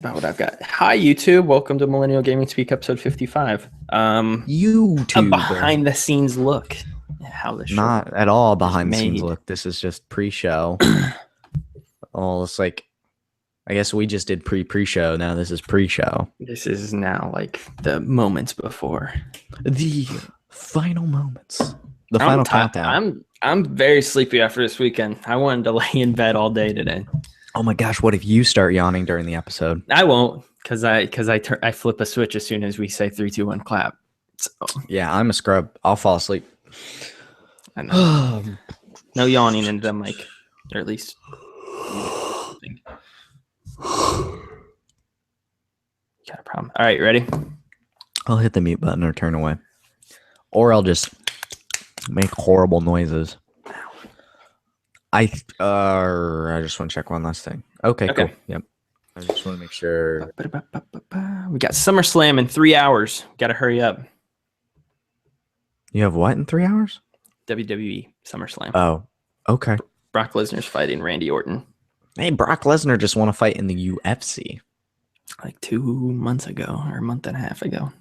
About what I've got. Hi, YouTube. Welcome to Millennial Gaming Speak, episode 55. A YouTuber. behind the scenes look at how this show Not at all is behind the scenes made. look. This is just pre-show. Oh, it's like I guess we just did pre-show. Now this is pre-show. This is now like the moments before. The final moments. The I'm final tired. countdown. I'm very sleepy after this weekend. I wanted to lay in bed all day today. Oh my gosh, what if you start yawning during the episode? I won't because I flip a switch as soon as we say 3, 2, 1, clap. So, Yeah, I'm a scrub. I'll fall asleep. I know. No yawning into the mic, or at least. Got a problem. All right, ready? I'll hit the mute button or turn away. Or I'll just make horrible noises. I just want to check one last thing. Okay, cool. Yep. I just want to make sure. We got SummerSlam in 3 hours. Got to hurry up. You have what in 3 hours? WWE SummerSlam. Oh, okay. Brock Lesnar's fighting Randy Orton. Hey, Brock Lesnar just won a fight in the UFC. Like 2 months ago or a month and a half ago.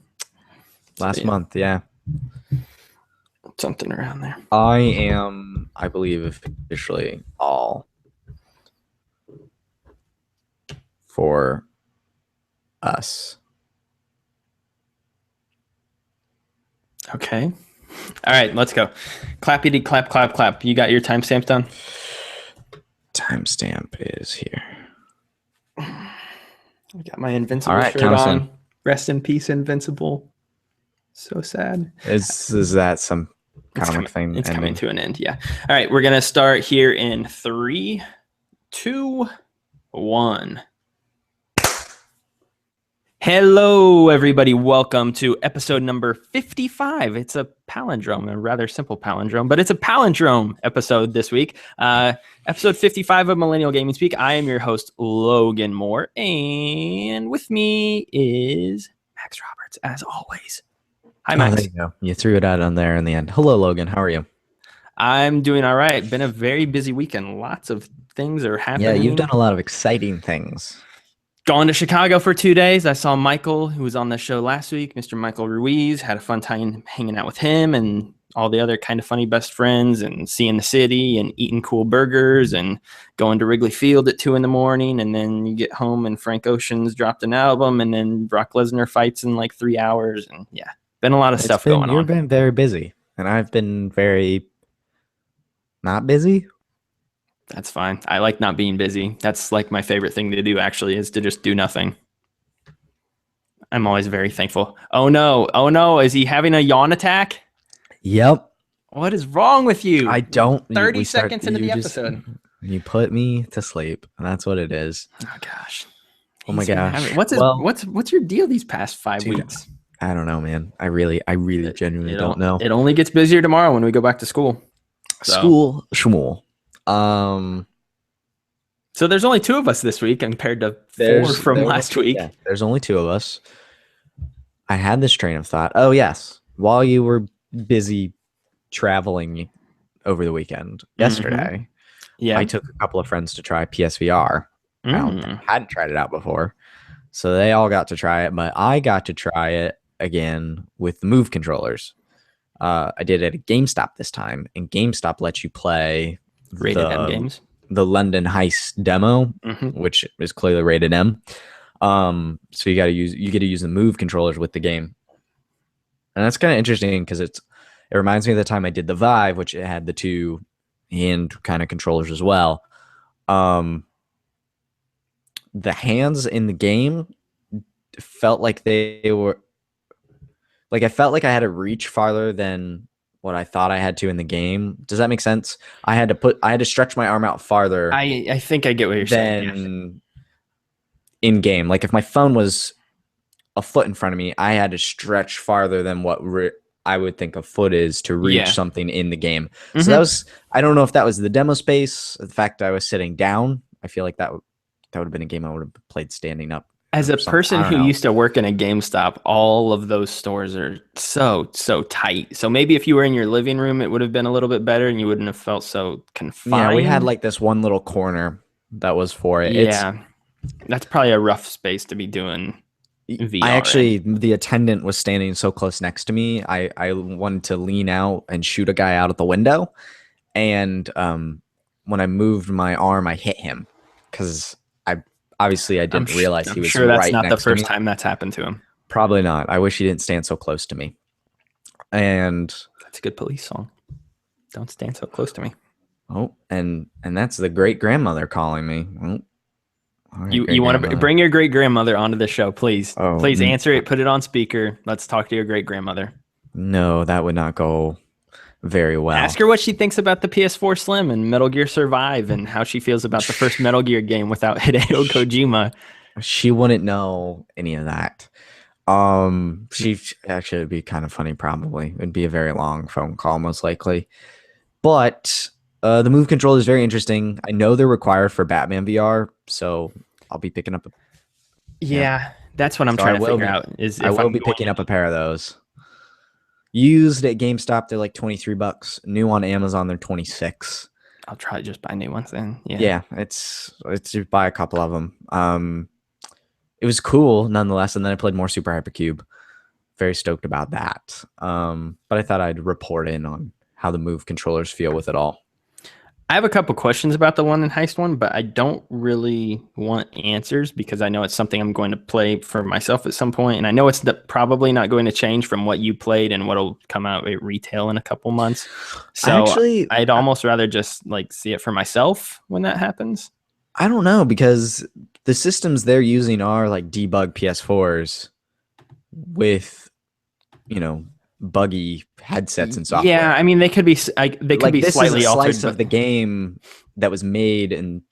Last month, yeah. Something around there. I am, I believe, officially all for us. Okay. All right, let's go. Clappity clap, clap, clap. You got your timestamp done? Timestamp is here. I got my Invincible All right, shirt count us on. in. Rest in peace, Invincible. So sad. Is that some comic thing? It's coming to an end, yeah. All right, we're going to start here in 3, 2, 1. Hello, everybody. Welcome to episode number 55. It's a palindrome, a rather simple palindrome, but it's a palindrome episode this week. Episode 55 of Millennial Gaming Speak. I am your host, Logan Moore, and with me is Max Roberts, as always. Hi, Max. There you go. You threw it out on there in the end. Hello, Logan. How are you? I'm doing all right. Been a very busy weekend. Lots of things are happening. Yeah, you've done a lot of exciting things. Gone to Chicago for 2 days. I saw Michael, who was on the show last week, Mr. Michael Ruiz. Had a fun time hanging out with him and all the other kind of funny best friends and seeing the city and eating cool burgers and going to Wrigley Field at 2 a.m. And then you get home and Frank Ocean's dropped an album and then Brock Lesnar fights in like 3 hours. And yeah, been a lot of stuff going on. You've been very busy and I've been very not busy. That's fine. I like not being busy. That's like my favorite thing to do, actually, is to just do nothing. I'm always very thankful. Oh, no. Oh, no. Is he having a yawn attack? Yep. What is wrong with you? I don't. 30 seconds into the episode. You put me to sleep, and that's what it is. Oh, gosh. Oh, my gosh. What's your deal these past 5 weeks? I don't know, man. I really genuinely don't know. It only gets busier tomorrow when we go back to school. School, schmool. So there's only 2 of us this week compared to 4 from last week. Yeah, there's only 2 of us. I had this train of thought. Oh yes, while you were busy traveling over the weekend yesterday, yeah, I took a couple of friends to try PSVR. I hadn't tried it out before, so they all got to try it, but I got to try it again with the Move controllers. I did it at GameStop this time, and GameStop lets you play rated M games. The London Heist demo, which is clearly rated M. So you get to use the Move controllers with the game, and that's kind of interesting because it reminds me of the time I did the Vive, which it had the 2 hand kind of controllers as well. The hands in the game felt like they were like I felt like I had to reach farther than what I thought I had to in the game. Does that make sense? I had to stretch my arm out farther. I think I get what you're saying. In game, like if my phone was a foot in front of me, I had to stretch farther than what I would think a foot is to reach something in the game. So that was, I don't know if that was the demo space, the fact I was sitting down. I feel like that would have been a game I would have played standing up. As a person who used to work in a GameStop, all of those stores are so tight. So maybe if you were in your living room, it would have been a little bit better and you wouldn't have felt so confined. Yeah, we had like this one little corner that was for it. Yeah. That's probably a rough space to be doing I VR in. actually, the attendant was standing so close next to me. I wanted to lean out and shoot a guy out of the window. And when I moved my arm, I hit him because I didn't realize he I'm was sure that's right not the next to first me. time that's happened to him. Probably not. I wish he didn't stand so close to me. And That's a good police song. Don't stand so close to me. oh, and that's the great grandmother calling me. Oh, all right, You want to bring your great grandmother onto the show, please. Oh, Please answer it. Put it on speaker. Let's talk to your great grandmother. no, that would not go very well. Ask her what she thinks about the PS4 Slim and Metal Gear Survive and how she feels about the first Metal Gear game without Hideo Kojima. She wouldn't know any of that. She actually would be kind of funny. Probably it'd be a very long phone call, most likely. But the move control is very interesting. I know they're required for Batman VR, so I'll be picking up. Yeah, that's what I'm trying to figure out. Is I if will I'm be going picking up a pair of those. Used at GameStop, they're like $23. New on Amazon, they're 26. I'll try to just buy new ones then. Yeah, it's just buy a couple of them. It was cool nonetheless, and then I played more Super Hypercube. Very stoked about that. But I thought I'd report in on how the Move controllers feel with it all. I have a couple questions about the one in Heist one, but I don't really want answers because I know it's something I'm going to play for myself at some point, and I know it's probably not going to change from what you played and what'll come out at retail in a couple months. So Actually, I'd almost rather just like see it for myself when that happens. I don't know because the systems they're using are like debug PS4s with, buggy headsets and software. Yeah, I mean they could be This slightly is a altered, slice of the game that was made in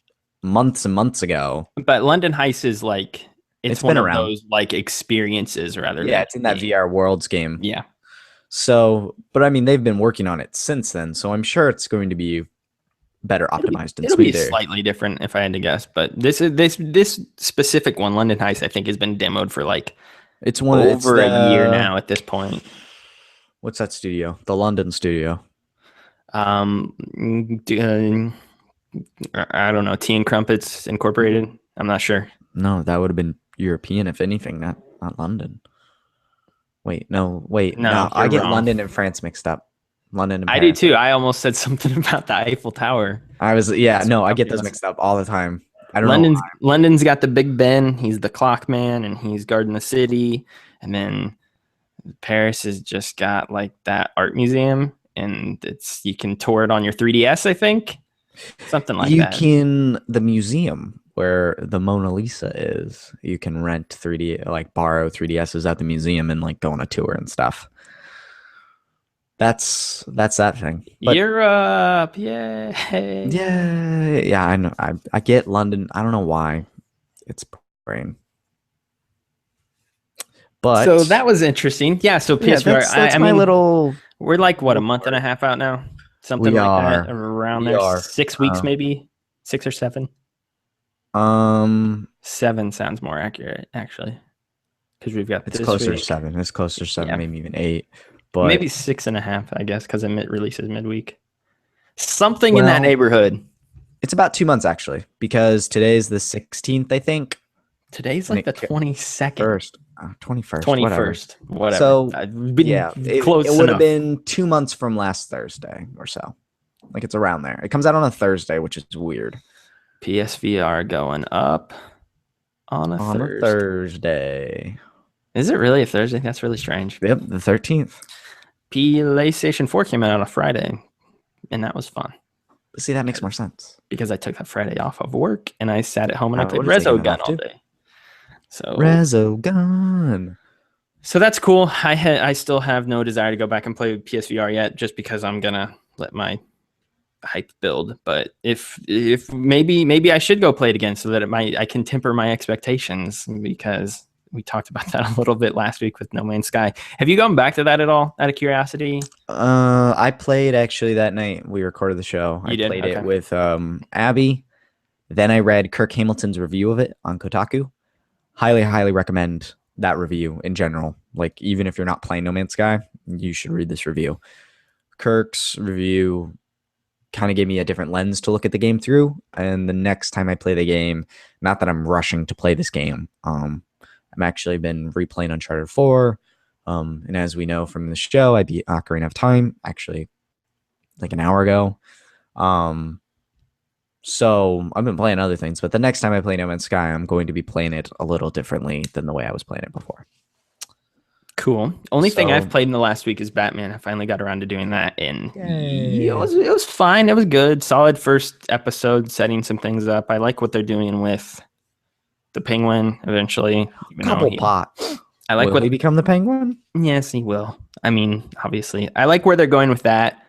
months and months ago. but London Heist is like it's one been of around. those like experiences rather than It's in that VR Worlds game. Yeah. So, but I mean, they've been working on it since then, so I'm sure it's going to be better optimized and it'll be smoother. slightly different if I had to guess, but this specific one, London Heist, I think has been demoed for like over a year now at this point. What's that studio? The London studio. I don't know. Tea and Crumpets Incorporated. I'm not sure. No, that would have been European, if anything, not London. No, I get wrong. London and France mixed up. London and Paris. I do too. I almost said something about the Eiffel Tower. I get those mixed up all the time. I don't know. London's got the Big Ben. He's the clock man, and he's guarding the city. And then Paris has just got like that art museum, and you can tour it on your 3DS, I think. Something like that. The museum where the Mona Lisa is, you can rent 3D, like borrow 3DSs at the museum and like go on a tour and stuff. That's that thing. But Europe, yeah. I know. I get London. I don't know why. It's brain. But so that was interesting. Yeah. So PSVR. That's my little. We're like what, a month and a half out now, something like that, around there. 6 weeks, maybe 6 or 7. 7 sounds more accurate, actually, because we've got. It's closer to 7. It's closer to 7, maybe even 8. But maybe 6.5, I guess, because it releases midweek. Something in that neighborhood. It's about 2 months actually, because today's the 16th, I think. Today's like the 22nd. 21st. 21st. Whatever. So close. It would have been 2 months from last Thursday or so. Like it's around there. It comes out on a Thursday, which is weird. PSVR going up on a Thursday. Is it really a Thursday? That's really strange. Yep, the 13th. PlayStation 4 came out on a Friday, and that was fun. See, that makes more sense. Because I took that Friday off of work, and I sat at home and I played Resogun all day. So Resogun. So that's cool. I still have no desire to go back and play PSVR yet, just because I'm gonna let my hype build. But if maybe I should go play it again so that I can temper my expectations, because we talked about that a little bit last week with No Man's Sky. Have you gone back to that at all, out of curiosity? I played actually that night we recorded the show. I played it with Abby. Then I read Kirk Hamilton's review of it on Kotaku. Highly recommend that review in general. Like, even if you're not playing No Man's Sky, you should read this review. Kirk's review kind of gave me a different lens to look at the game through. And the next time I play the game, not that I'm rushing to play this game, I'm actually been replaying Uncharted 4. And as we know from the show, I beat Ocarina of Time actually like an hour ago. So I've been playing other things, but the next time I play No Man's Sky, I'm going to be playing it a little differently than the way I was playing it before. Cool. Only thing I've played in the last week is Batman. I finally got around to doing that, and it was fine. It was good. Solid first episode, setting some things up. I like what they're doing with the Penguin eventually. Couple pot. I like will he become the Penguin? Yes, he will. I mean, obviously, I like where they're going with that.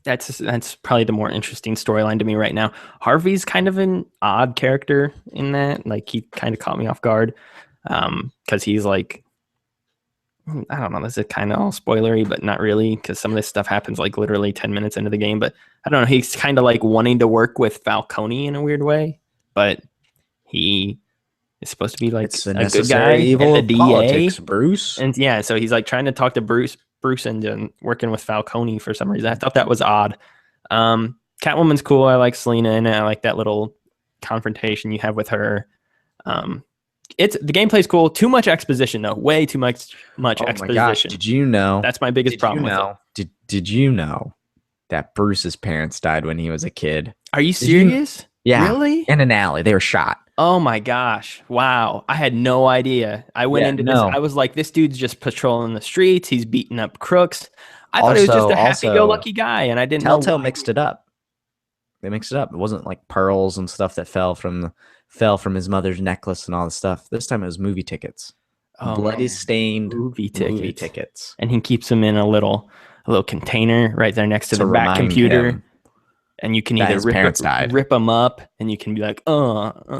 That's probably the more interesting storyline to me right now. Harvey's kind of an odd character in that. Like, he kind of caught me off guard. Because he's like, I don't know, this is kind of all spoilery, but not really, because some of this stuff happens like literally 10 minutes into the game. But I don't know, he's kind of like wanting to work with Falcone in a weird way, but he is supposed to be like it's a good guy, evil and the DA. Politics, Bruce. And yeah, so he's like trying to talk to Bruce into working with Falcone for some reason. I thought that was odd. Catwoman's cool. I like Selena, and I like that little confrontation you have with her. The gameplay's cool. Too much exposition though. Way too much exposition. My gosh. Did you know? That's my biggest problem with it. Did you know that Bruce's parents died when he was a kid? Are you serious? Yeah. Really? In an alley. They were shot. Oh my gosh. Wow. I had no idea. I went into this. I was like, this dude's just patrolling the streets. He's beating up crooks. I thought he was just a happy-go-lucky guy, and I didn't know. Telltale mixed it up. They mixed it up. It wasn't like pearls and stuff that fell from his mother's necklace and all the stuff. This time it was movie tickets. Bloody stained movie tickets. And he keeps them in a little container right there next to the back computer. And you can either rip them up, and you can be like,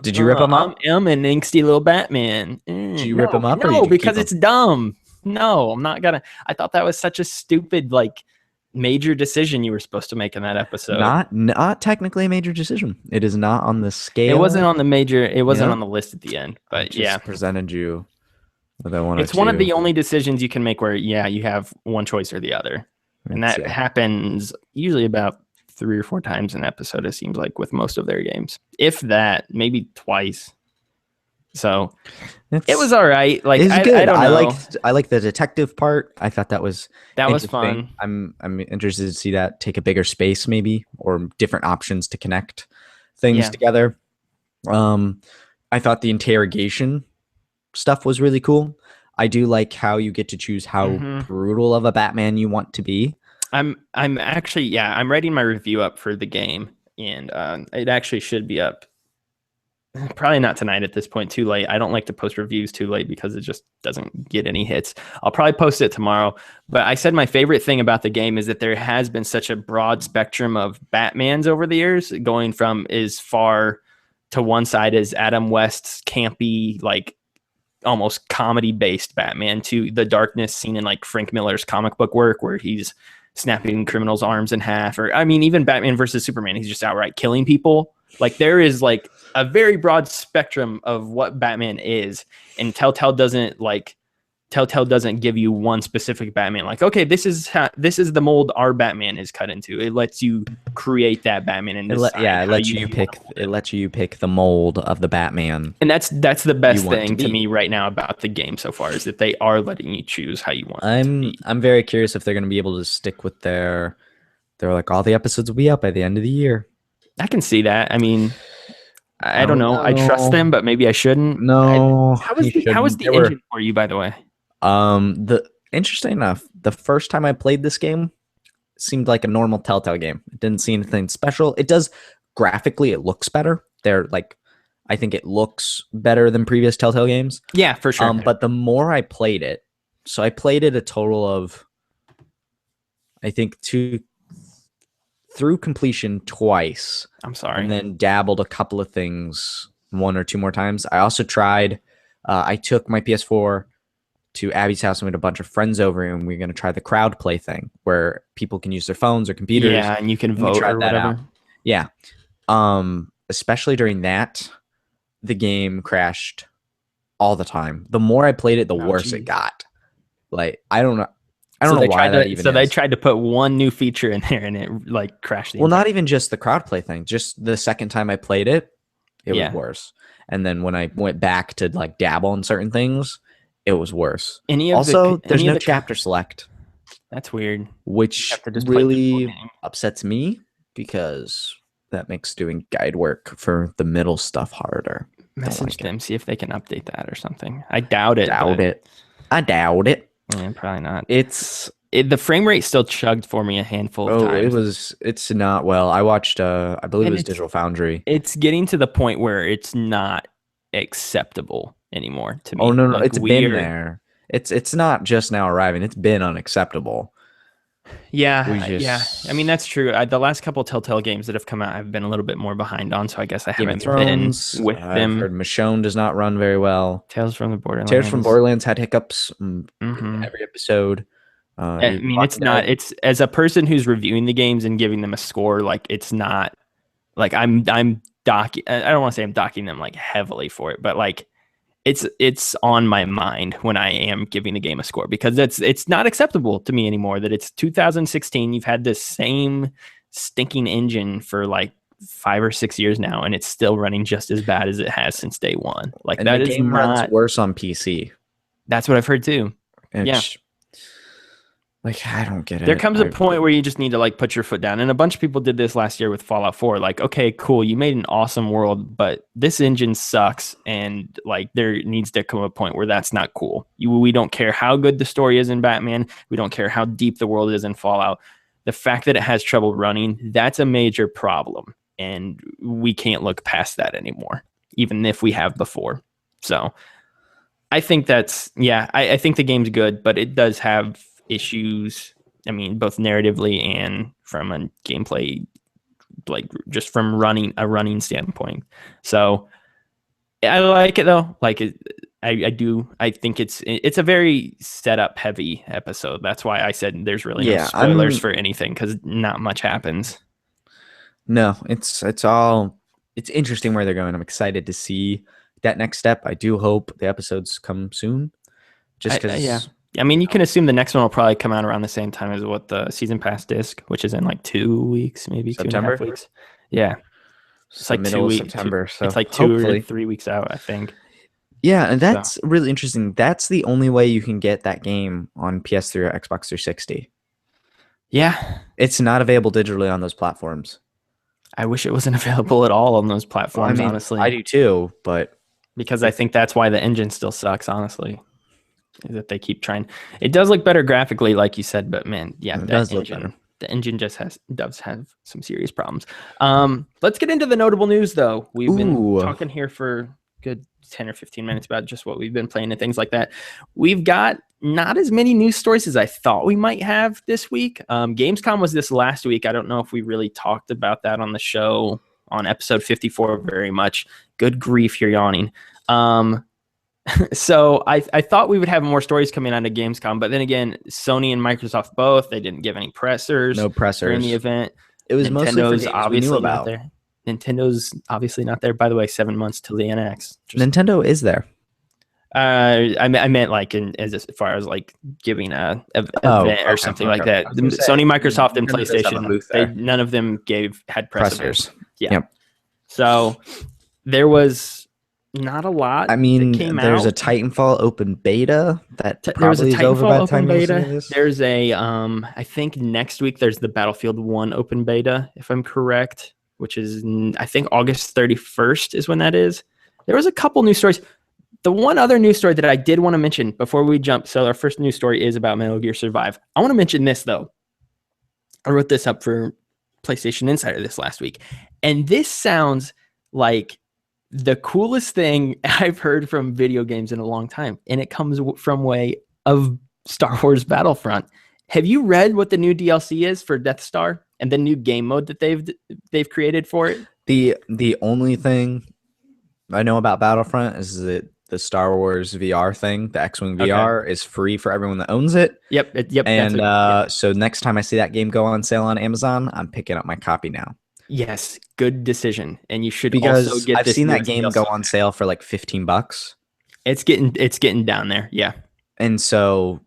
did you rip them up? I'm an angsty little Batman. Did you rip them up? No, because it's dumb. No, I'm not gonna. I thought that was such a stupid, like, major decision you were supposed to make in that episode. Not technically a major decision. It is not on the scale. It wasn't on the major. It wasn't on the list at the end. But yeah, presented you with that one. It's one of the only decisions you can make where you have one choice or the other, and that happens usually about 3 or 4 times an episode. It seems like with most of their games, if that, maybe twice. So it was all right. Like, it's good. I don't know. I like the detective part. I thought that was fun. I'm interested to see that take a bigger space, maybe, or different options to connect things together. I thought the interrogation stuff was really cool. I do like how you get to choose how brutal of a Batman you want to be. I'm actually I'm writing my review up for the game, and it actually should be up. Probably not tonight at this point, too late. I don't like to post reviews too late because it just doesn't get any hits. I'll probably post it tomorrow. But I said my favorite thing about the game is that there has been such a broad spectrum of Batmans over the years, going from as far to one side as Adam West's campy, like almost comedy-based Batman, to the darkness seen in like Frank Miller's comic book work, where he's snapping criminals' arms in half. Or, I mean, even Batman versus Superman, he's just outright killing people. Like, there is like a very broad spectrum of what Batman is, and Telltale doesn't give you one specific Batman. Like, okay, this is the mold our Batman is cut into. It lets you create that Batman, and it lets you pick the mold of the Batman. And that's the best thing to me right now about the game so far, is that they are letting you choose how you want. I'm very curious if they're going to be able to stick with they're like, all the episodes will be out by the end of the year. I can see that. I mean, I don't know. I trust them, but maybe I shouldn't. No. How was the engine for you, by the way? Interesting enough, the first time I played this game seemed like a normal Telltale game. It didn't see anything special. It does graphically, it looks better. I think it looks better than previous Telltale games. Yeah, for sure. But the more I played it, so I played it a total of, I think, through completion twice. I'm sorry. And then dabbled a couple of things 1 or 2 more times. I also tried, I took my PS4 to Abby's house and we had a bunch of friends over, and we are going to try the crowd play thing where people can use their phones or computers. Yeah, and you can vote or whatever. Out. Yeah. Especially during that, the game crashed all the time. The more I played it, the worse it got. Like, I don't know. I don't know why that even So they is. tried to put one new feature in there, and it like crashed the Well, entire. not even just the crowd play thing. Just the second time I played it, it was Yeah. worse. And then when I went back to like dabble in certain things, it was worse. Any of Also, there's no the chapter select, that's weird. You which have to just play the full really game. upsets me because that makes doing guide work for the middle stuff harder. Message them, see if they can update that or something. I doubt it. I doubt it. Yeah, probably not. It's the frame rate still chugged for me a handful of times. it's not well. I watched I believe And it was Digital Foundry. It's getting to the point where it's not acceptable anymore to me. Oh no, Like it's been there. It's not just now arriving. It's been unacceptable. Yeah. I mean, that's true. The last couple Telltale games that have come out, I've been a little bit more behind on, so I guess I Game of haven't Thrones, been with I've them. heard Michonne does not run very well. Tales from the Borderlands. Tales from Borderlands had hiccups in every episode. I mean, it's not. It's as a person who's reviewing the games and giving them a score, like it's not like I'm docking. I don't want to say I'm docking them like heavily for it, but like it's on my mind when I am giving the game a score because it's not acceptable to me anymore that it's 2016. You've had this same stinking engine for like 5 or 6 years now, and it's still running just as bad as it has since day one. Like and that the is game runs worse on PC. That's what I've heard too. Yeah. Like, I don't get it. There comes a point where you just need to like put your foot down. And a bunch of people did this last year with Fallout 4. Like, okay, cool. You made an awesome world, but this engine sucks. And like, there needs to come a point where that's not cool. We don't care how good the story is in Batman. We don't care how deep the world is in Fallout. The fact that it has trouble running, that's a major problem. And we can't look past that anymore, even if we have before. So I think I think the game's good, but it does have issues. I mean, both narratively and from a gameplay, like just from a running standpoint. So I like it though. Like I do. I think it's a very setup heavy episode. That's why I said there's really no spoilers for anything because not much happens. No, it's interesting where they're going. I'm excited to see that next step. I do hope the episodes come soon. Just because I mean, you can assume the next one will probably come out around the same time as what the season pass disc, which is in like 2 weeks, maybe September? 2.5 weeks. Yeah. It's like 2 weeks. September. So it's like 2 or 3 weeks out, I think. Yeah, and that's really interesting. That's the only way you can get that game on PS3 or Xbox 360. Yeah. It's not available digitally on those platforms. I wish it wasn't available at all on those platforms, well, I mean, honestly. I do too, but because I think that's why the engine still sucks, honestly. That they keep trying. It does look better graphically, like you said, but man, yeah, it does look better. The engine just does have some serious problems. Let's get into the notable news, though. We've been talking here for good 10 or 15 minutes about just what we've been playing and things like that. We've got not as many news stories as I thought we might have this week. Gamescom was this last week. I don't know if we really talked about that on the show on episode 54 very much. Good grief, you're yawning. So I thought we would have more stories coming out of Gamescom, but then again, Sony and Microsoft both, they didn't give any pressers. No pressers during the event. It was mostly for games obviously we knew about. Not there. Nintendow's obviously not there. By the way, 7 months till the NX. Nintendo is there. I meant like as far as like giving a event or something like that. Sony, Microsoft, and PlayStation, none of them had pressers. Yeah. Yep. So there was not a lot. I mean, there's a Titanfall open beta that probably is over by the time you listen to this. There's a I think next week there's the Battlefield 1 open beta, if I'm correct, which is I think August 31st is when that is. There was a couple news stories. The one other news story that I did want to mention before we jump, so our first news story is about Metal Gear Survive. I want to mention this though. I wrote this up for PlayStation Insider this last week, and this sounds like the coolest thing I've heard from video games in a long time, and it comes from way of Star Wars Battlefront. Have you read what the new DLC is for Death Star and the new game mode that they've created for it? The only thing I know about Battlefront is that the Star Wars VR thing, the X-Wing VR, is free for everyone that owns it. Yep. And so next time I see that game go on sale on Amazon, I'm picking up my copy now. Yes, good decision. And you should because also get I've seen that game go on sale for like $15. It's getting down there, yeah. And so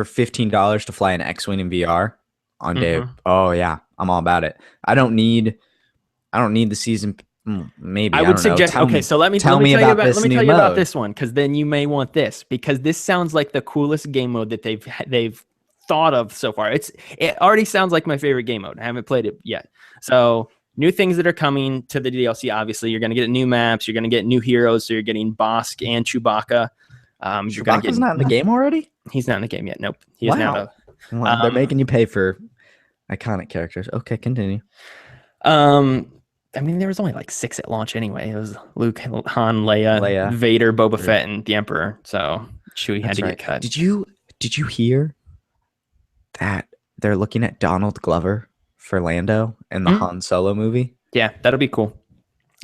for $15 to fly an X-wing in VR on day. Mhm. Oh yeah, I'm all about it. I don't need the season. Maybe I I would don't know. suggest. Okay, so let me Tell me tell you about about let this me new tell you about mode. this one, because then you may want this, because this sounds like the coolest game mode that they've thought of so far. It already sounds like my favorite game mode. I haven't played it yet. So new things that are coming to the DLC. Obviously, you're going to get new maps. You're going to get new heroes. So you're getting Bosk and Chewbacca. You're going to Chewbacca's get. not in the game already? He's not in the game yet. Nope. He is now. Wow. Well, they're making you pay for iconic characters. Okay, continue. I mean, there was only like 6 at launch anyway. It was Luke, Han, Leia, Leia. Vader, Boba Fett, and the Emperor. So Chewie had to get cut. Did you hear that they're looking at Donald Glover for Lando in the Han Solo movie? Yeah, that'll be cool.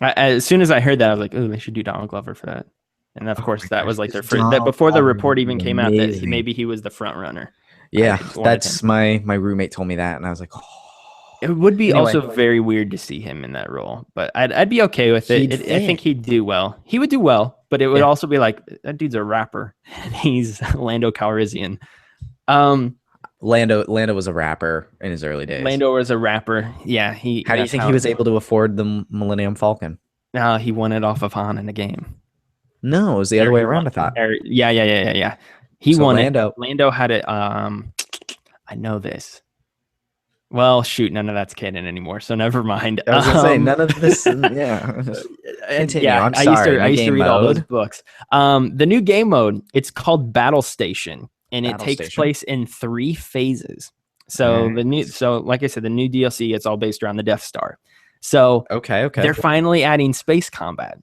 As soon as I heard that, I was like, "Oh, they should do Donald Glover for that." And of course, that was like their first. That before the report even came out that maybe he was the front runner. Yeah, that's my roommate told me that, and I was like, oh. It would be also very weird to see him in that role, but I'd be okay with it. I think he'd do well. He would do well, but it would also be like, that dude's a rapper and he's Lando Calrissian. Lando was a rapper in his early days. Lando was a rapper. Yeah. How do you think he was able to afford the Millennium Falcon? He won it off of Han in the game. No, it was the other way around, I thought. Yeah. He won it. Lando had it. I know this. Well, shoot, none of that's canon anymore, so never mind. I was gonna say none of this. Yeah, continue. Yeah. I'm sorry. I used to read all those books. The new game mode, it's called Battle Station, and it takes place in 3 phases. So like I said, the new DLC, it's all based around the Death Star. So okay, they're finally adding space combat.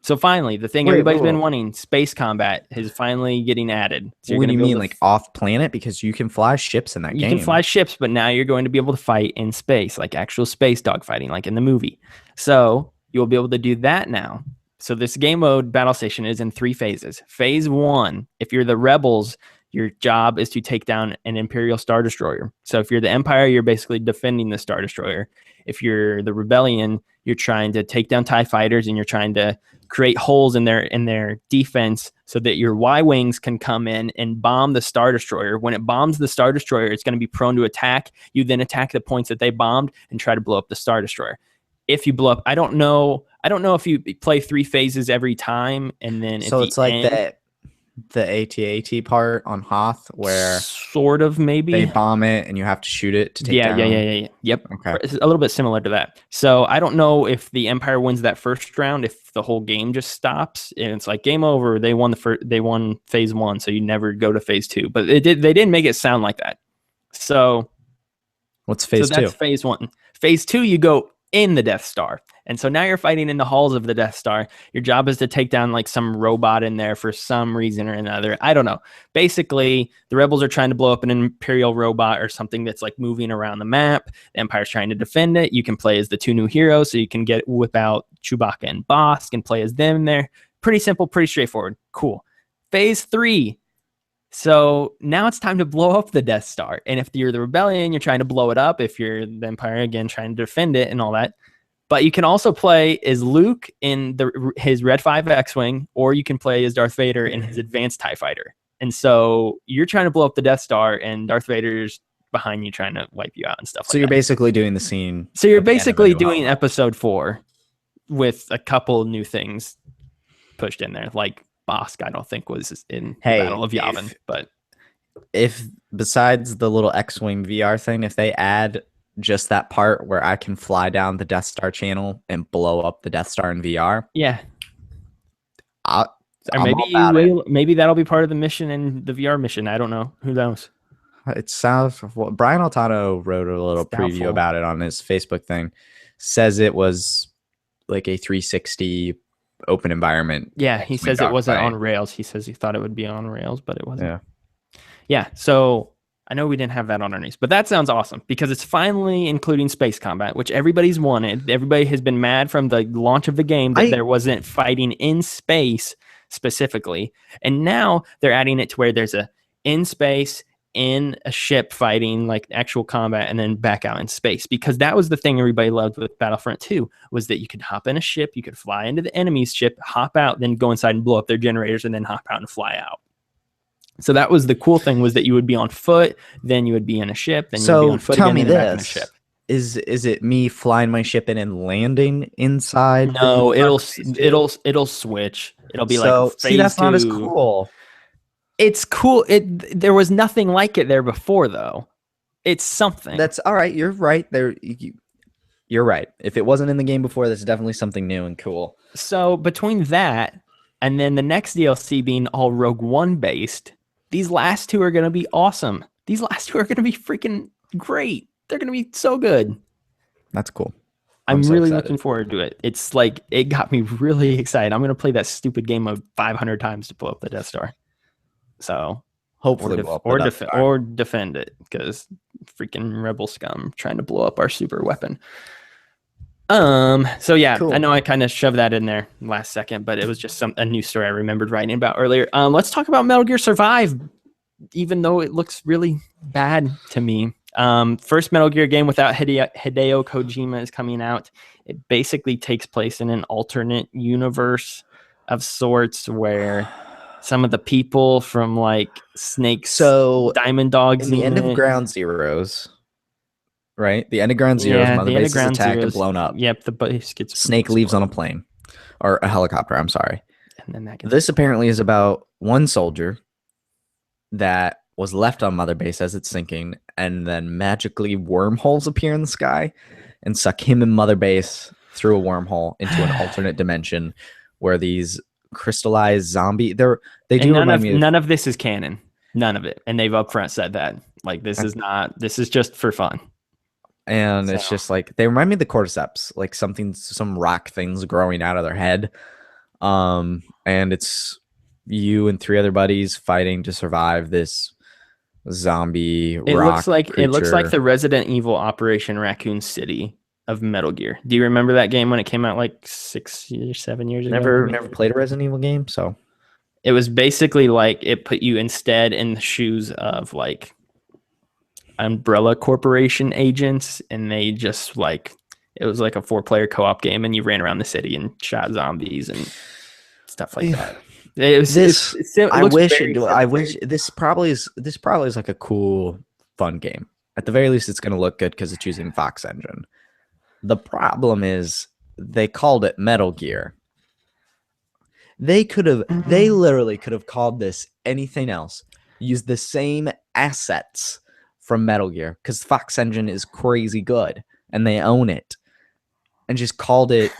So finally, the thing everybody's been wanting, space combat, is finally getting added. So what do you mean, like off planet? Because you can fly ships in that game. You can fly ships, but now you're going to be able to fight in space, like actual space dogfighting, like in the movie. So you'll be able to do that now. So this game mode, Battle Station, is in 3 phases. Phase 1, if you're the rebels, your job is to take down an Imperial Star Destroyer. So if you're the Empire, you're basically defending the Star Destroyer. If you're the Rebellion, you're trying to take down TIE fighters, and you're trying to create holes in their defense so that your Y-Wings can come in and bomb the Star Destroyer. When it bombs the Star Destroyer, it's going to be prone to attack. You then attack the points that they bombed and try to blow up the Star Destroyer. If you blow up, I don't know if you play 3 phases every time, and then so it's like that. The AT-AT part on Hoth, where sort of maybe they bomb it and you have to shoot it to take down. Yeah. Yep. Okay. It's a little bit similar to that. So I don't know if the Empire wins that first round, if the whole game just stops and it's like game over. They won they won phase 1, so you never go to phase 2. But they didn't make it sound like that. So what's phase 2? That's phase 1. Phase 2, you go in the Death Star. And so now you're fighting in the halls of the Death Star. Your job is to take down like some robot in there for some reason or another. I don't know. Basically, the rebels are trying to blow up an Imperial robot or something that's like moving around the map. The Empire's trying to defend it. You can play as the 2 new heroes, so you can whip out Chewbacca and Bosk and play as them there. Pretty simple, pretty straightforward. Cool. Phase 3. So now it's time to blow up the Death Star. And if you're the Rebellion, you're trying to blow it up. If you're the Empire, again, trying to defend it and all that. But you can also play as Luke in his Red 5 X-Wing, or you can play as Darth Vader in his Advanced TIE Fighter. And so you're trying to blow up the Death Star, and Darth Vader's behind you trying to wipe you out and stuff like that. So you're basically doing the scene. So you're basically doing episode 4 with a couple new things pushed in there. Like Bosk, I don't think was in the Battle of Yavin. But if besides the little X-Wing VR thing, if they add just that part where I can fly down the Death Star channel and blow up the Death Star in VR. Yeah. Or maybe that'll be part of the mission and the VR mission. I don't know. Who knows? It sounds. Well, Brian Altano wrote a little preview about it on his Facebook thing. Says it was like a 360 open environment. Yeah, he says it wasn't on rails. He says he thought it would be on rails, but it wasn't. Yeah. So I know we didn't have that on our news, but that sounds awesome because it's finally including space combat, which everybody's wanted. Everybody has been mad from the launch of the game that there wasn't fighting in space specifically. And now they're adding it to where there's a in space, in a ship fighting, like actual combat, and then back out in space. Because that was the thing everybody loved with Battlefront 2, was that you could hop in a ship, you could fly into the enemy's ship, hop out, then go inside and blow up their generators, and then hop out and fly out. So that was the cool thing, was that you would be on foot, then you would be in a ship, then you would be So on foot tell again, me then back in a ship. this. Is it me flying my ship in and landing inside the No, theme park for phase two? it'll switch. It'll be like So see, phase that's not as two. cool. It's cool. There was nothing like it there before, though. It's something. That's all right. You're right. You're right. If it wasn't in the game before, that's definitely something new and cool. So between that and then the next DLC being all Rogue One based, these last two are going to be awesome. These last two are going to be freaking great. They're going to be so good. That's cool. I'm so really excited. looking forward to it. It's like, it got me really excited. I'm going to play that stupid game of 500 times to blow up the Death Star. So Hopefully, or defend it, because freaking rebel scum trying to blow up our super weapon. So yeah, cool. I know I kind of shoved that in there last second, but it was just a new story I remembered writing about earlier. Let's talk about Metal Gear Survive, even though it looks really bad to me. First Metal Gear game without Hideo Kojima is coming out. It basically takes place in an alternate universe of sorts, where some of the people from like Snake's Diamond Dogs in the end of Ground Zeroes, right? The end of Ground Zeroes, Mother Base is attacked and blown up. Yep, the base gets Snake leaves on a plane or a helicopter. I'm sorry. And then this apparently is about one soldier that was left on Mother Base as it's sinking, and then magically wormholes appear in the sky and suck him and Mother Base through a wormhole into an alternate dimension where these crystallized zombie none of this is canon, none of it, and they've upfront said that, like, this is just for fun. And it's just like, they remind me of the cordyceps, like some rock things growing out of their head. And it's you and 3 other buddies fighting to survive this zombie rock creature. It looks like the Resident Evil Operation Raccoon City of Metal Gear. Do you remember that game when it came out like 6 or 7 years ago? Never played a Resident Evil game, so it was basically like it put you instead in the shoes of like Umbrella Corporation agents, and they just like, it was like a 4-player co-op game, and you ran around the city and shot zombies and stuff like that. I wish this probably is like a cool, fun game. At the very least, it's going to look good because it's using Fox Engine. The problem is they called it Metal Gear. They literally could have called this anything else. Use the same assets from Metal Gear, because Fox Engine is crazy good and they own it, and just called it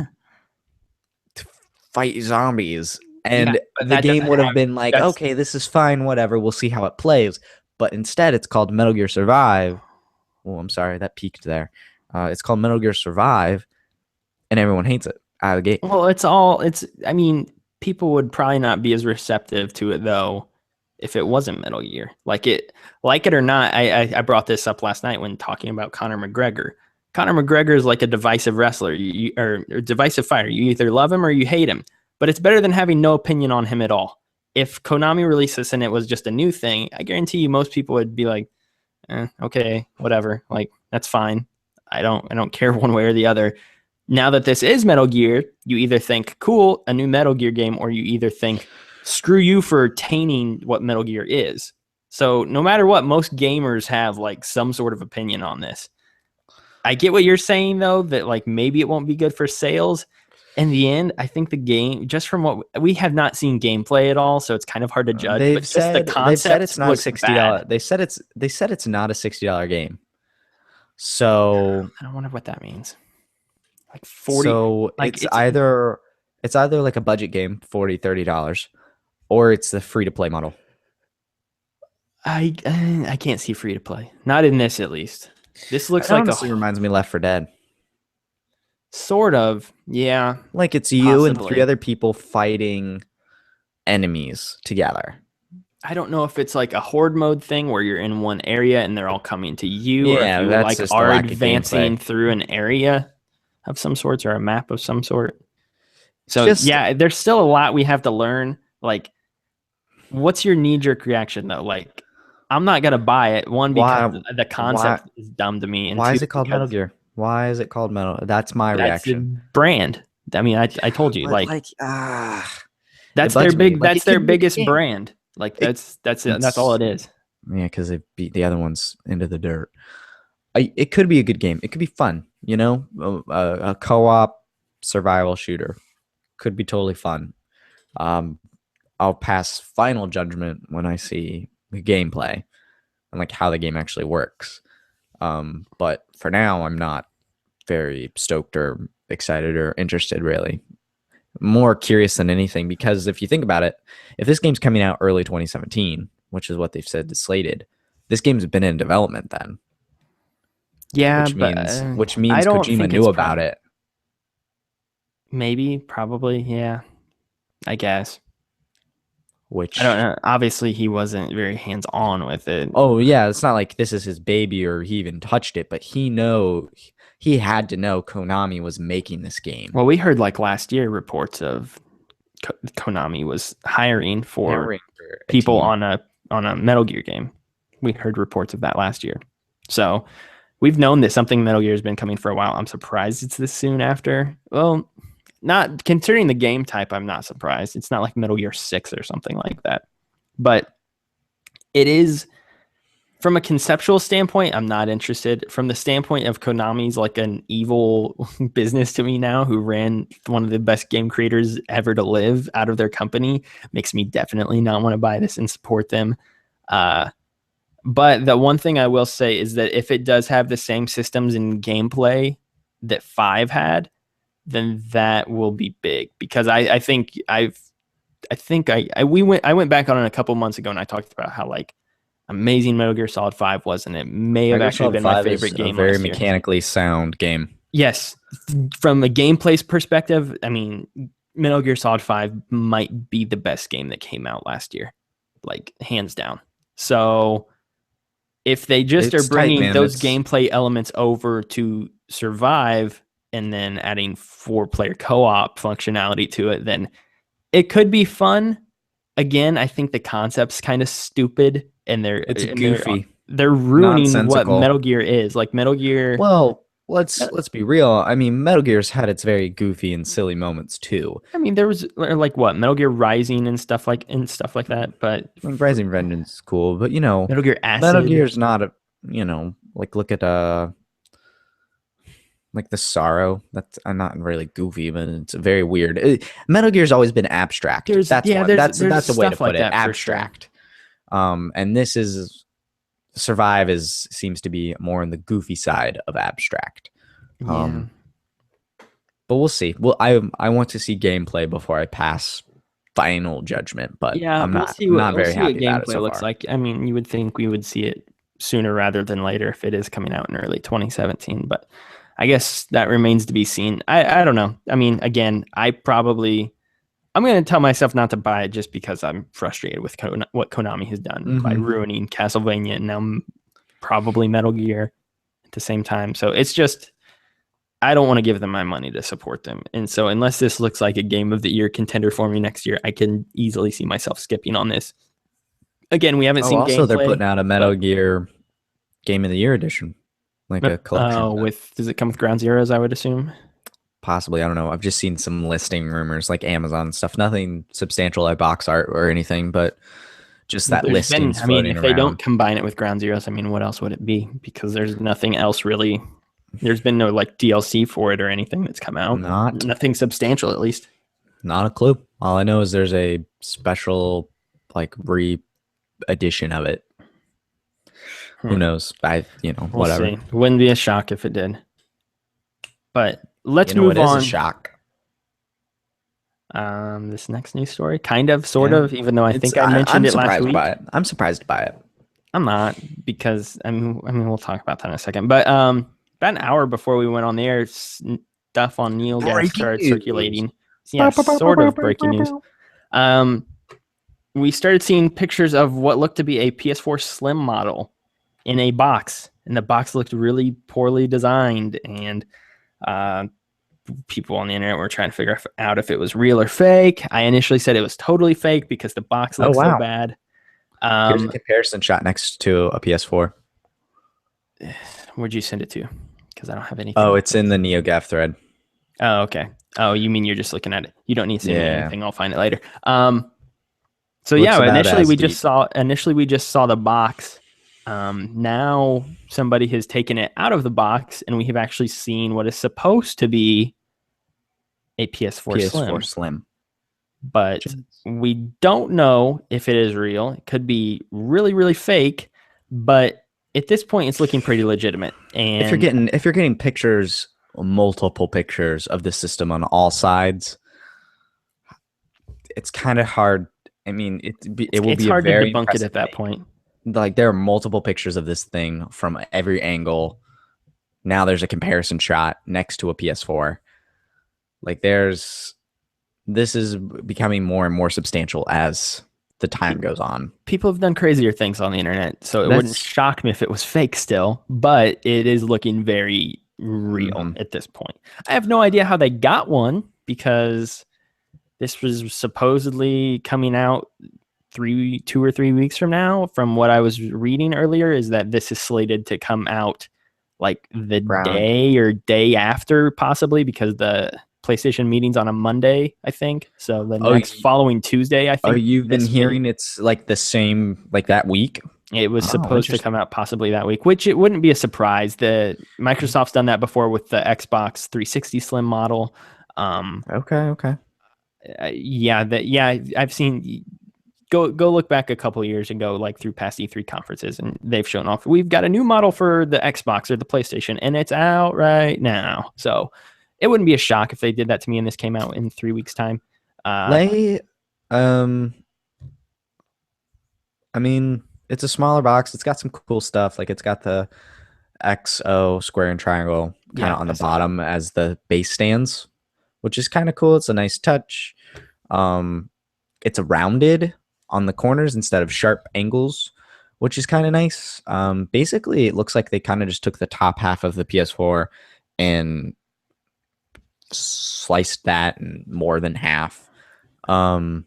to fight zombies. And the game would have been like, okay, this is fine, whatever, we'll see how it plays. But instead, it's called Metal Gear Survive. Oh, I'm sorry, that peaked there. It's called Metal Gear Survive, and everyone hates it out of the gate. Well, I mean, people would probably not be as receptive to it, though, if it wasn't Metal Gear. Like it or not, I brought this up last night when talking about Conor McGregor. Conor McGregor is like a divisive wrestler, or divisive fighter. You either love him or you hate him. But it's better than having no opinion on him at all. If Konami released this and it was just a new thing, I guarantee you most people would be like, okay, whatever. Like, that's fine. I don't care one way or the other. Now that this is Metal Gear, you either think, cool, a new Metal Gear game, or you either think, screw you for tainting what Metal Gear is. So no matter what, most gamers have like some sort of opinion on this. I get what you're saying, though, that like maybe it won't be good for sales. In the end, I think the game, just from what we have not seen gameplay at all, so it's kind of hard to judge. They've said it's not $60. They said it's not a $60 game. So I don't wonder what that means. Like 40. So like it's either like a budget game, $40, $30, or it's the free to play model. I can't see free to play. Not in this, at least. This looks like reminds me of Left 4 Dead. Sort of, yeah. Like it's you and 3 other people fighting enemies together. I don't know if it's like a horde mode thing where you're in one area and they're all coming to you, or if you that's like are advancing through an area of some sorts or a map of some sort. So yeah, there's still a lot we have to learn. Like, what's your knee-jerk reaction though? Like, I'm not gonna buy it. One, because the concept is dumb to me. And why is it called Metal Gear? Why is it called Metal? That's my reaction. Brand. I mean, I told you, that's their biggest brand. Like It, that's it. That's all it's it is. yeah, because they beat the other ones into the dirt. It could be a good game. It could be fun. A co-op survival shooter could be totally fun. Um, I'll pass final judgment when I see the gameplay and like how the game actually works. But for now, I'm not very stoked or excited or interested really. More curious than anything because if you think about it, if this game's coming out early 2017, which is what they've said is slated, this game's been in development then, Yeah, which but means I don't Kojima think knew it's about it, maybe, probably, yeah, I guess. I don't which know. Obviously, he wasn't very hands on with it. oh yeah, it's not like this is his baby or he even touched it, but he had to know Konami was making this game. Well, we heard like last year reports of Konami was hiring for Hiring for a people team. on a Metal Gear game. We heard reports of that last year. So we've known that something Metal Gear has been coming for a while. I'm surprised it's this soon after. Well, not considering the game type, I'm not surprised. It's not like Metal Gear 6 or something like that. But it is from a conceptual standpoint, I'm not interested. From the standpoint of Konami's like an evil business to me now, who ran one of the best game creators ever to live out of their company, makes me definitely not want to buy this and support them. Uh, but the one thing I will say is that if it does have the same systems and gameplay that Five had, then that will be big because I think I went back on it a couple months ago and I talked about how like amazing Metal Gear Solid 5 was, and it may have Metal Gear actually Solid been my 5 is favorite a game very last year. mechanically sound game. Yes, from a gameplay perspective, I mean, Metal Gear Solid 5 might be the best game that came out last year, like hands down. So if they just are It's tight, bringing man. those It's gameplay elements over to Survive and then adding 4-player co-op functionality to it, then it could be fun. Again, I think the concept's kind of stupid, and it's goofy, they're ruining what nonsensical. Metal Gear is. Like Metal Gear, Well, let's be real. I mean, Metal Gear's had its very goofy and silly moments too. I mean, there was like what Metal Gear Rising and stuff like that. But Like Rising Vengeance is cool, but Metal Gear Metal Acid, Gear's not a like look at like the sorrow. That's not really goofy, but it's very weird. Metal Gear's always been abstract. That's a way to stuff put like it. that for sure. Abstract. And this is Survive seems to be more on the goofy side of abstract. Yeah. But we'll see. Well, I want to see gameplay before I pass final judgment, but Yeah, I'm not we'll very see what happy about it gameplay so looks far. like. I mean, you would think we would see it sooner rather than later if it is coming out in early 2017, but I guess that remains to be seen. I don't know. I mean, again, I'm going to tell myself not to buy it just because I'm frustrated with what Konami has done by Mm-hmm. ruining Castlevania and now probably Metal Gear at the same time. So it's just I don't want to give them my money to support them. And so unless this looks like a game of the year contender for me next year, I can easily see myself skipping on this. Again, we haven't Oh, seen also they're gameplay, putting out a Metal but Gear Game of the Year edition, like a collection of it. does it come with Ground Zeroes, I would assume? Possibly, I don't know. I've just seen some listing rumors like Amazon stuff. Nothing substantial like box art or anything, but just Well, that listings I mean, floating if they don't around. combine it with Ground Zeroes, I mean, what else would it be? Because there's nothing else really. There's been no like DLC for it or anything that's come out. Not Nothing substantial, at least. not a clue. All I know is there's a special like edition of it. Who knows? We'll Whatever. see. Wouldn't be a shock if it did. But let's move It is a on. shock. This next news story, kind of, sort Yeah. of, even though I It's think I mentioned I'm it last surprised week. by it. I'm surprised by it. I'm not because I mean, we'll talk about that in a second. But about an hour before we went on the air, stuff on Neogaf Breaking started news. circulating. Yeah, sort of breaking news. Um, we started seeing pictures of what looked to be a PS4 Slim model in a box, and the box looked really poorly designed, and people on the internet were trying to figure out if it was real or fake. I initially said it was totally fake because the box Oh looked so wow. bad. Here's a comparison shot next to a PS4. Where'd you send it to? Because I don't have anything. Oh, it's in the Neogaf thread. Oh, okay. Oh, you mean you're just looking at it? You don't need to send me Yeah. anything. I'll find it later. So Looks yeah, about as deep. initially we just saw the box. Now somebody has taken it out of the box, and we have actually seen what is supposed to be a PS4 PS4 Slim, Slim. but we don't know if it is real. It could be really, really fake, but at this point, it's looking pretty legitimate. And If you're getting pictures, multiple pictures of the system on all sides, it's kind of hard. I mean, it will it's be a hard to very debunk it impressive at that thing. point. Like there are multiple pictures of this thing from every angle. Now there's a comparison shot next to a PS4. Like this is becoming more and more substantial as the time goes on. People have done crazier things on the internet, so it wouldn't That's shock me if it was fake still, but it is looking very real mhm. at this point. I have no idea how they got one because this was supposedly coming out 2 or 3 weeks from now. From what I was reading earlier, is that this is slated to come out like the Brown. day or day after, possibly because the PlayStation meeting's on a Monday, I think. So the Oh, next following Tuesday, I oh, think you've been this hearing it's like the same like that week. it was Oh, supposed to interesting. come out possibly that week, which it wouldn't be a surprise. The Microsoft's done that before with the Xbox 360 Slim model. Okay. Yeah, I've seen. Go look back a couple of years ago, like through past E3 conferences, and they've shown off. We've got a new model for the Xbox or the PlayStation, and it's out right now. So it wouldn't be a shock if they did that to me and this came out in 3 weeks' time. Lay, um, I mean, it's a smaller box. It's got some cool stuff. Like it's got the XO square and triangle kind Yeah, of on I the saw that. bottom as the base stands, which is kind of cool. It's a nice touch. Um, it's rounded on the corners instead of sharp angles, which is kind of nice. Basically, it looks like they kind of just took the top half of the PS4 and sliced that in more than half, um,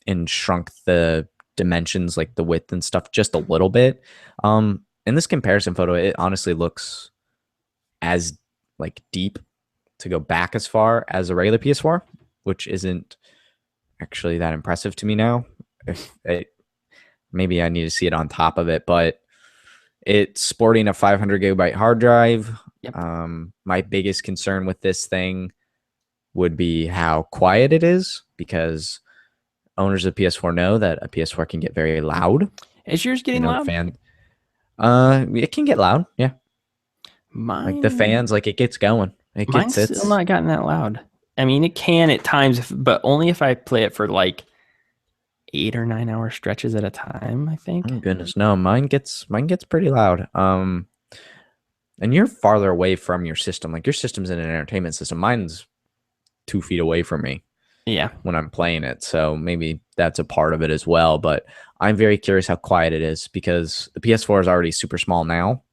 and shrunk the dimensions, like the width and stuff, just a little bit. In this comparison photo, it honestly looks as like deep to go back as far as a regular PS4, which isn't actually that impressive to me now. If it, maybe I need to see it on top of it, but it's sporting a 500 gigabyte hard drive. Yep. My biggest concern with this thing would be how quiet it is, because owners of PS4 know that a PS4 can get very loud. Is yours getting loud? It can get loud. Yeah. Like the Mine, fans, like it gets going. mine's still not gotten that loud. I mean, it can at times, but only if I play it for like 8 or 9 hour stretches at a time, I think. Oh goodness, no, mine gets pretty loud. And you're farther away from your system. Like your system's in an entertainment system. Mine's 2 feet away from me Yeah. when I'm playing it. So maybe that's a part of it as well. But I'm very curious how quiet it is, because the PS4 is already super small now.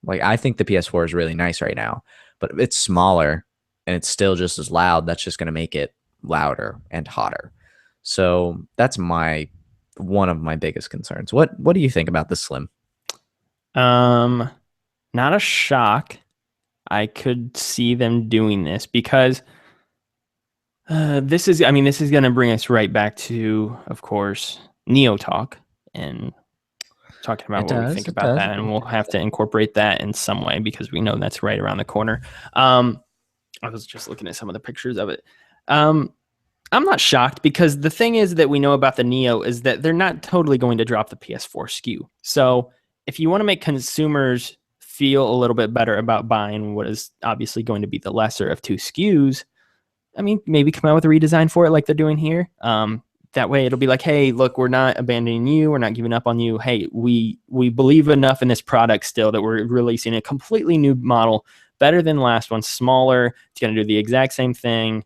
Like I think the PS4 is really nice right now, but if it's smaller and it's still just as loud, that's just going to make it louder and hotter. So that's one of my biggest concerns. What do you think about the Slim? Not a shock. I could see them doing this because this is going to bring us right back to, of course, Neo Talk and talking about what we think It about does. that. And we'll have to incorporate that in some way because we know that's right around the corner. I was just looking at some of the pictures of it. I'm not shocked because the thing is that we know about the Neo is that they're not totally going to drop the PS4 SKU. So if you want to make consumers feel a little bit better about buying what is obviously going to be the lesser of two SKUs, I mean, maybe come out with a redesign for it like they're doing here. That way it'll be like, hey, look, we're not abandoning you. We're not giving up on you. Hey, we believe enough in this product still that we're releasing a completely new model, better than the last one, smaller. It's going to do the exact same thing.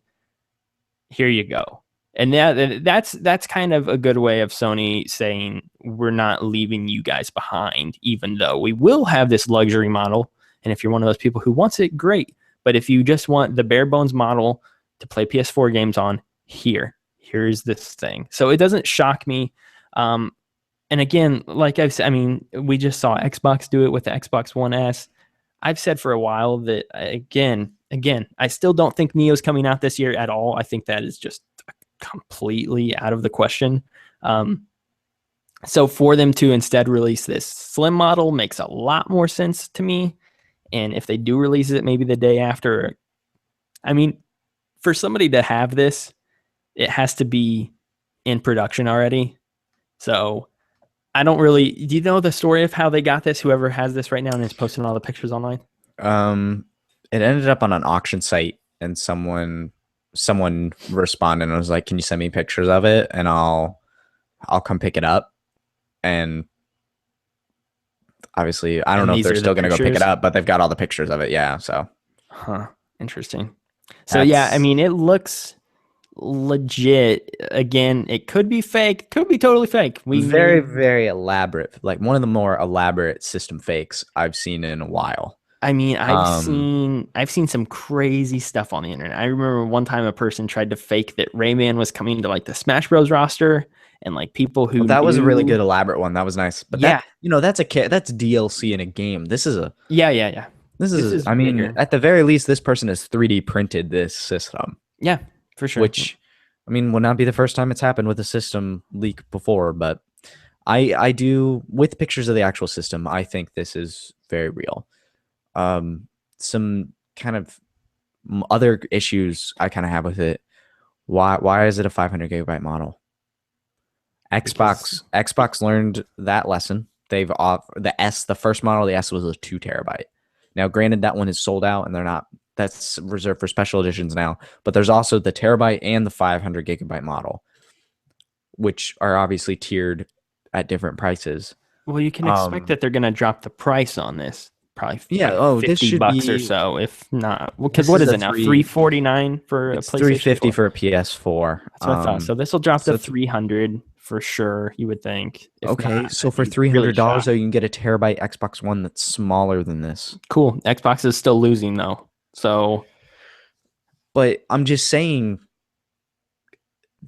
Here you go. And that's kind of a good way of Sony saying we're not leaving you guys behind, even though we will have this luxury model. And if you're one of those people who wants it, great. But if you just want the bare bones model to play PS4 games on, here's this thing. So it doesn't shock me. And again, like I've said, I mean, we just saw Xbox do it with the Xbox One S. I've said for a while that again, I still don't think Neo's coming out this year at all. I think that is just completely out of the question. So for them to instead release this slim model makes a lot more sense to me. And if they do release it maybe the day after, I mean, for somebody to have this, it has to be in production already. So I don't really. Do you know the story of how they got this? Whoever has this right now and is posting all the pictures online. It ended up on an auction site, and someone responded and was like, "Can you send me pictures of it, and I'll come pick it up." And obviously, I don't And know if these they're are the still gonna go pick it pictures. up, but they've got all the pictures of it. Yeah, so Huh. Interesting. So yeah, I mean, it looks legit. Again, it could be fake, could be totally fake. We very, may. very elaborate. Like one of the more elaborate system fakes I've seen in a while. I mean, Um, I've seen some crazy stuff on the internet. I remember one time a person tried to fake that Rayman was coming to like the Smash Bros roster, and like people well, who that was a really knew. good elaborate one. That was nice. But Yeah, that's that's DLC in a game. yeah. This is I mean, bigger. at the very least, this person has 3D printed this system, Yeah, for sure. which I mean will not be the first time it's happened with a system leak before, but I do with pictures of the actual system, I think this is very real. Some kind of other issues I kind of have with it. Why is it a 500 gigabyte model? Because Xbox learned that lesson. They've off the first model, the S was a 2 terabyte. Now, granted, that one is sold out, and they're not. That's reserved for special editions now. But there's also the terabyte and the 500 gigabyte model, which are obviously tiered at different prices. well, you can expect Um, that they're gonna drop the price on this, probably yeah. like Oh, this should $50 or be. so, if not. Well, because This what is is a it now? three. 349 for a It's 350 PlayStation 4. for a PS4. That's what I thought. So this will drop to So 300 for sure. You would think. If okay, not, so I'd for be really $300, shocked. though, you can get a terabyte Xbox One that's smaller than this. Cool. Xbox is still losing though. So But I'm just saying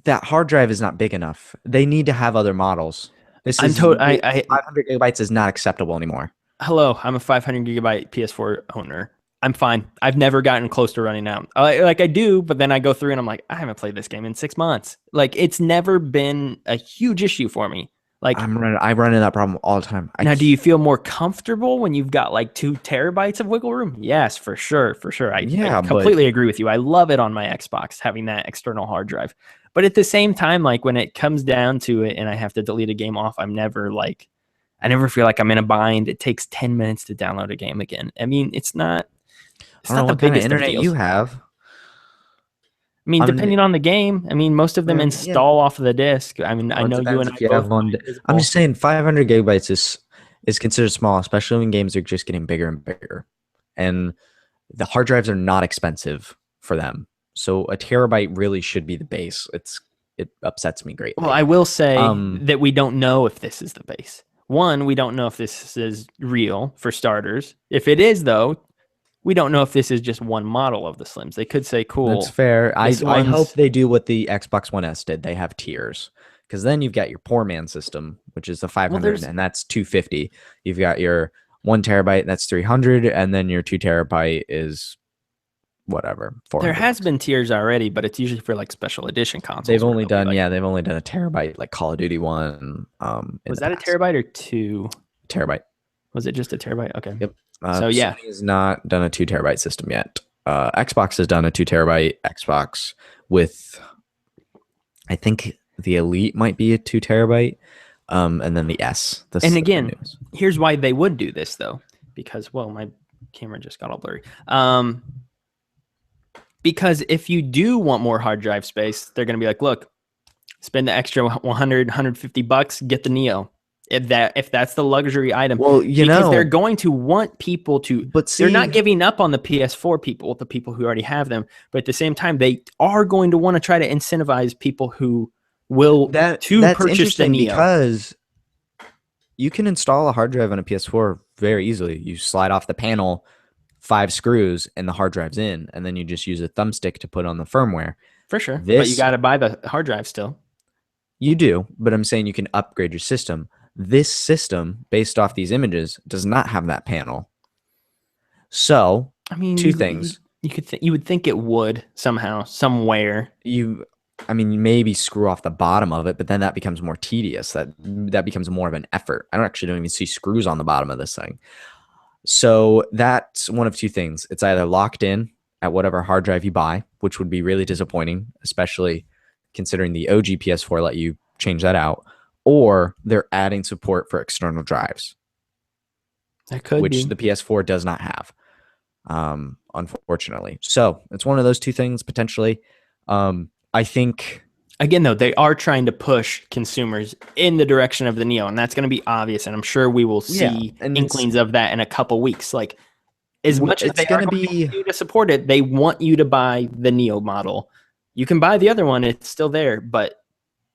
that hard drive is not big enough. They need to have other models. This I'm is told. I 500 gigabytes is not acceptable anymore. hello. I'm a 500 gigabyte PS4 owner. I'm fine. I've never gotten close to running out. Like I do, but then I go through and I'm like, I haven't played this game in 6 months. Like it's never been a huge issue for me. Like I run into that problem all the time. now, do you feel more comfortable when you've got like 2 terabytes of wiggle room? Yes, for sure, for sure. I yeah, but completely agree with you. I love it on my Xbox having that external hard drive. But at the same time, like when it comes down to it and I have to delete a game off, I never feel like I'm in a bind. It takes 10 minutes to download a game again. I mean, I it's don't know not the what kind of biggest of internet you deals. have. I mean, I'm depending on the game, I mean, most of them yeah. install off of the disk. I mean, I Well, it know you depends and I if you both have buy one. I'm physical. just saying 500 gigabytes is considered small, especially when games are just getting bigger and bigger. And the hard drives are not expensive for them. So a terabyte really should be the base. It upsets me Well, greatly. I will say Um, that we don't know if this is the base. One, we don't know if this is real for starters. If it is, though, we don't know if this is just one model of the Slims. They could say, that's cool, fair. this I hope one's. they do what the Xbox One S did. They have tiers. Because then you've got your poor man system, which is the Well, 500, and that's 250. You've got your 1 terabyte, that's 300, and then your 2 terabyte is whatever, there 400 has bucks. been tiers already, but it's usually for like special edition They've consoles where only they'll be done like, they've only done a terabyte like Call of Duty one in was the that a past. terabyte or two? Terabyte. Was it just a terabyte? Okay. Yep. So yeah, Sony has not done a 2 terabyte system yet. Xbox has done a 2 terabyte Xbox with, I think the Elite might be a 2 terabyte, and then the S. and The again, newest. here's why they would do this though, because well, my camera just got all blurry. Because if you do want more hard drive space, they're going to be like, look, spend the extra 100, 150 bucks, get the Neo. If that's the luxury item, Well, because they're going to want people to, but they're not see, giving up on the PS4 people, the people who already have them, but at the same time, they are going to want to try to incentivize people who will to that's purchase the interesting Neo. because you can install a hard drive on a PS4 very easily. You slide off the panel 5 screws and the hard drive's in, and then you just use a thumbstick to put on the firmware. For sure. But you This got to buy the hard drive still. you do, but I'm saying you can upgrade your system. This system, based off these images, does not have that panel. So, I mean, two things. you would think it would somehow, somewhere. You I mean, maybe screw off the bottom of it, but then that becomes more tedious. That becomes more of an effort. I don't even see screws on the bottom of this thing. So that's one of two things. It's either locked in at whatever hard drive you buy, which would be really disappointing, especially considering the OG PS4 let you change that out, or they're adding support for external drives, which the PS4 does not have, unfortunately. So it's one of those two things potentially. I think, again, though, they are trying to push consumers in the direction of the Neo, and that's going to be obvious. And I'm sure we will see inklings of that in a couple weeks. Like, as much as they are going to support it, they want you to buy the Neo model. You can buy the other one; it's still there, but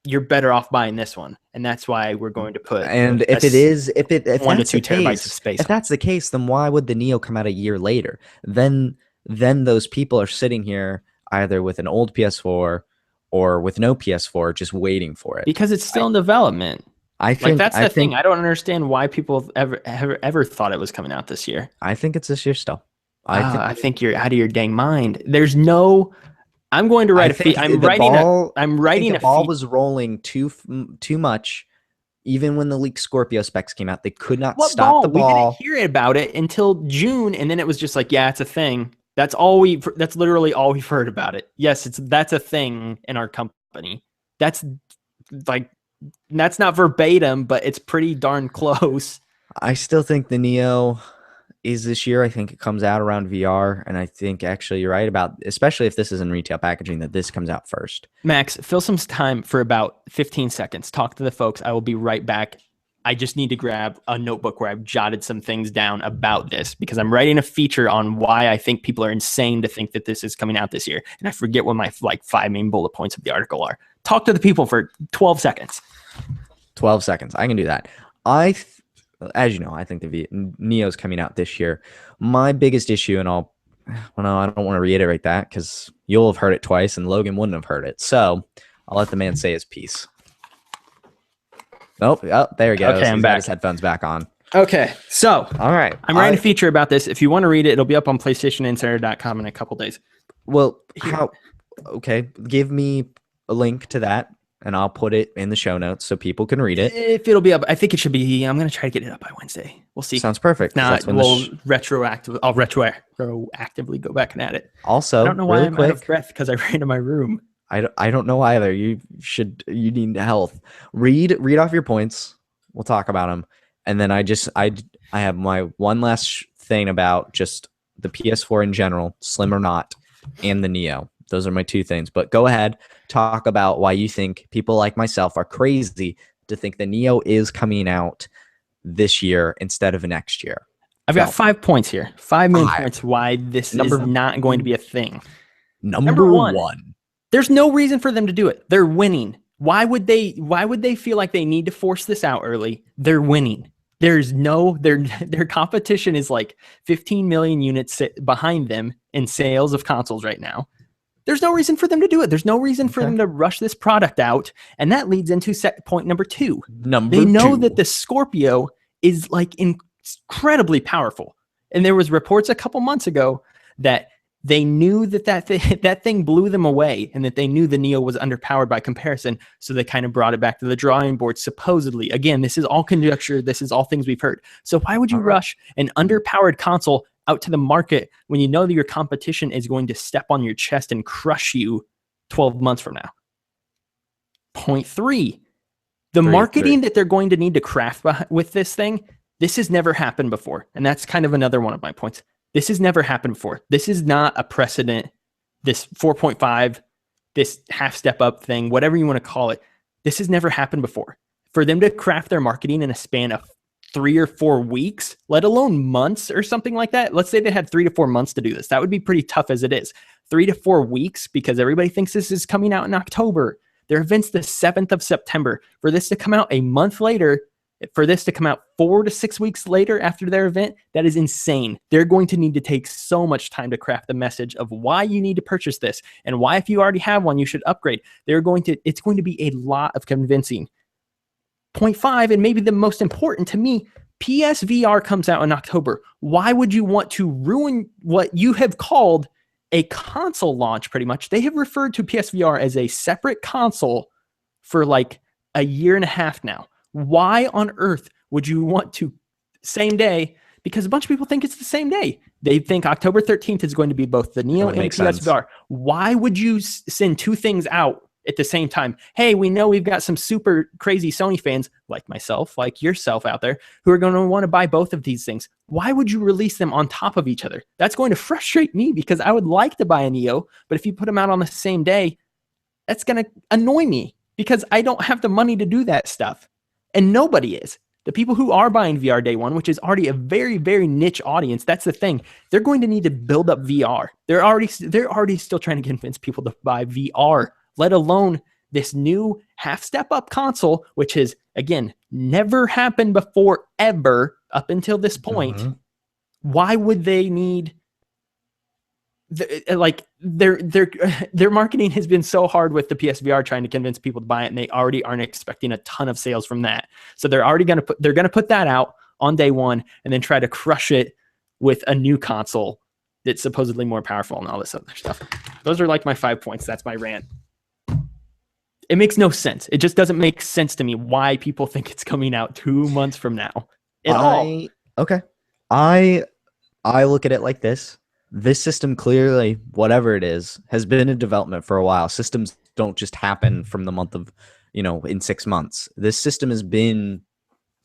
you're better off buying this one, and that's why we're going to put. And if 1 to 2 terabytes of space, if that's the case, then why would the Neo come out a year later? Then those people are sitting here either with an old PS4 or with no PS4, just waiting for it because it's still in development. I think that's the thing. I don't understand why people ever thought it was coming out this year. I think it's this year still. I think you're out of your dang mind. There's no. I'm going to write a feat. I'm writing the ball was rolling too much. Even when the leaked Scorpio specs came out, they could not stop the ball. We didn't hear about it until June, and then it was just like, yeah, it's a thing. That's literally all we've heard about it. Yes, that's a thing in our company. That's not verbatim, but it's pretty darn close. I still think the Neo is this year. I think it comes out around VR, and I think actually you're right about, especially if this is in retail packaging, that this comes out first. Max, fill some time for about 15 seconds. Talk to the folks. I will be right back. I just need to grab a notebook where I've jotted some things down about this because I'm writing a feature on why I think people are insane to think that this is coming out this year. And I forget what my 5 main bullet points of the article are. Talk to the people for 12 seconds. 12 seconds. I can do that. As you know, I think the Neo's coming out this year. My biggest issue, and I don't want to reiterate that because you'll have heard it twice and Logan wouldn't have heard it. So I'll let the man say his piece. Nope. Oh, there he goes. Okay, I'm back. His headphones back on. Okay, so all right, I'm writing a feature about this. If you want to read it, it'll be up on PlayStationInsider.com in a couple days. Well, okay, give me a link to that, and I'll put it in the show notes so people can read it. If it'll be up, I think it should be. I'm going to try to get it up by Wednesday. We'll see. Sounds perfect. Now we'll I'll retroactively go back and add it. Also, I don't know why I'm out of breath because I ran to my room. I don't know either. You need health. Read off your points. We'll talk about them. And then I have my one last thing about just the PS4 in general, slim or not, and the Neo. Those are my two things. But go ahead, talk about why you think people like myself are crazy to think the Neo is coming out this year instead of next year. I've got 5 points here. 5 main points why this is not going to be a thing. Number one. There's no reason for them to do it. They're winning. Why would they feel like they need to force this out early? They're winning. There's no their competition is like 15 million units behind them in sales of consoles right now. There's no reason for them to do it. There's no reason for them to rush this product out. And that leads into point number 2. They know that the Scorpio is like incredibly powerful. And there was reports a couple months ago that they knew that thing blew them away and that they knew the Neo was underpowered by comparison. So they kind of brought it back to the drawing board, supposedly. Again, this is all conjecture. This is all things we've heard. So why would you rush an underpowered console out to the market when you know that your competition is going to step on your chest and crush you 12 months from now? Point 3, the marketing that they're going to need to craft with this thing, this has never happened before. And that's kind of another one of my points. This has never happened before. This is not a precedent. This 4.5, this half step up thing, whatever you want to call it, this has never happened before. For them to craft their marketing in a span of 3 or 4 weeks, let alone months or something like that. Let's say they had 3 to 4 months to do this. That would be pretty tough as it is. 3 to 4 weeks because everybody thinks this is coming out in October. Their event's the 7th of September. For this to come out a month later, for this to come out 4 to 6 weeks later after their event, that is insane. They're going to need to take so much time to craft the message of why you need to purchase this and why if you already have one, you should upgrade. It's going to be a lot of convincing. Point 5, and maybe the most important to me, PSVR comes out in October. Why would you want to ruin what you have called a console launch, pretty much. They have referred to PSVR as a separate console for like a year and a half now. Why on earth would you want to same day? Because a bunch of people think it's the same day. They think October 13th is going to be both the Neo and the PSVR. Why would you send two things out at the same time? Hey, we know we've got some super crazy Sony fans like myself, like yourself out there, who are going to want to buy both of these things. Why would you release them on top of each other? That's going to frustrate me because I would like to buy a Neo, but if you put them out on the same day, that's going to annoy me because I don't have the money to do that stuff. And nobody is. The people who are buying VR day one, which is already a very, very niche audience, that's the thing. They're going to need to build up VR. They're already still trying to convince people to buy VR, let alone this new half step up console, which has, again, never happened before ever up until this point. Mm-hmm. Why would they need their marketing has been so hard with the PSVR trying to convince people to buy it, and they already aren't expecting a ton of sales from that. So they're going to put that out on day one and then try to crush it with a new console that's supposedly more powerful and all this other stuff. Those are like my 5 points. That's my rant. It makes no sense. It just doesn't make sense to me why people think it's coming out 2 months from now at all. Okay. I look at it like this. This system clearly, whatever it is, has been in development for a while. Systems don't just happen from the month of, in 6 months. This system has been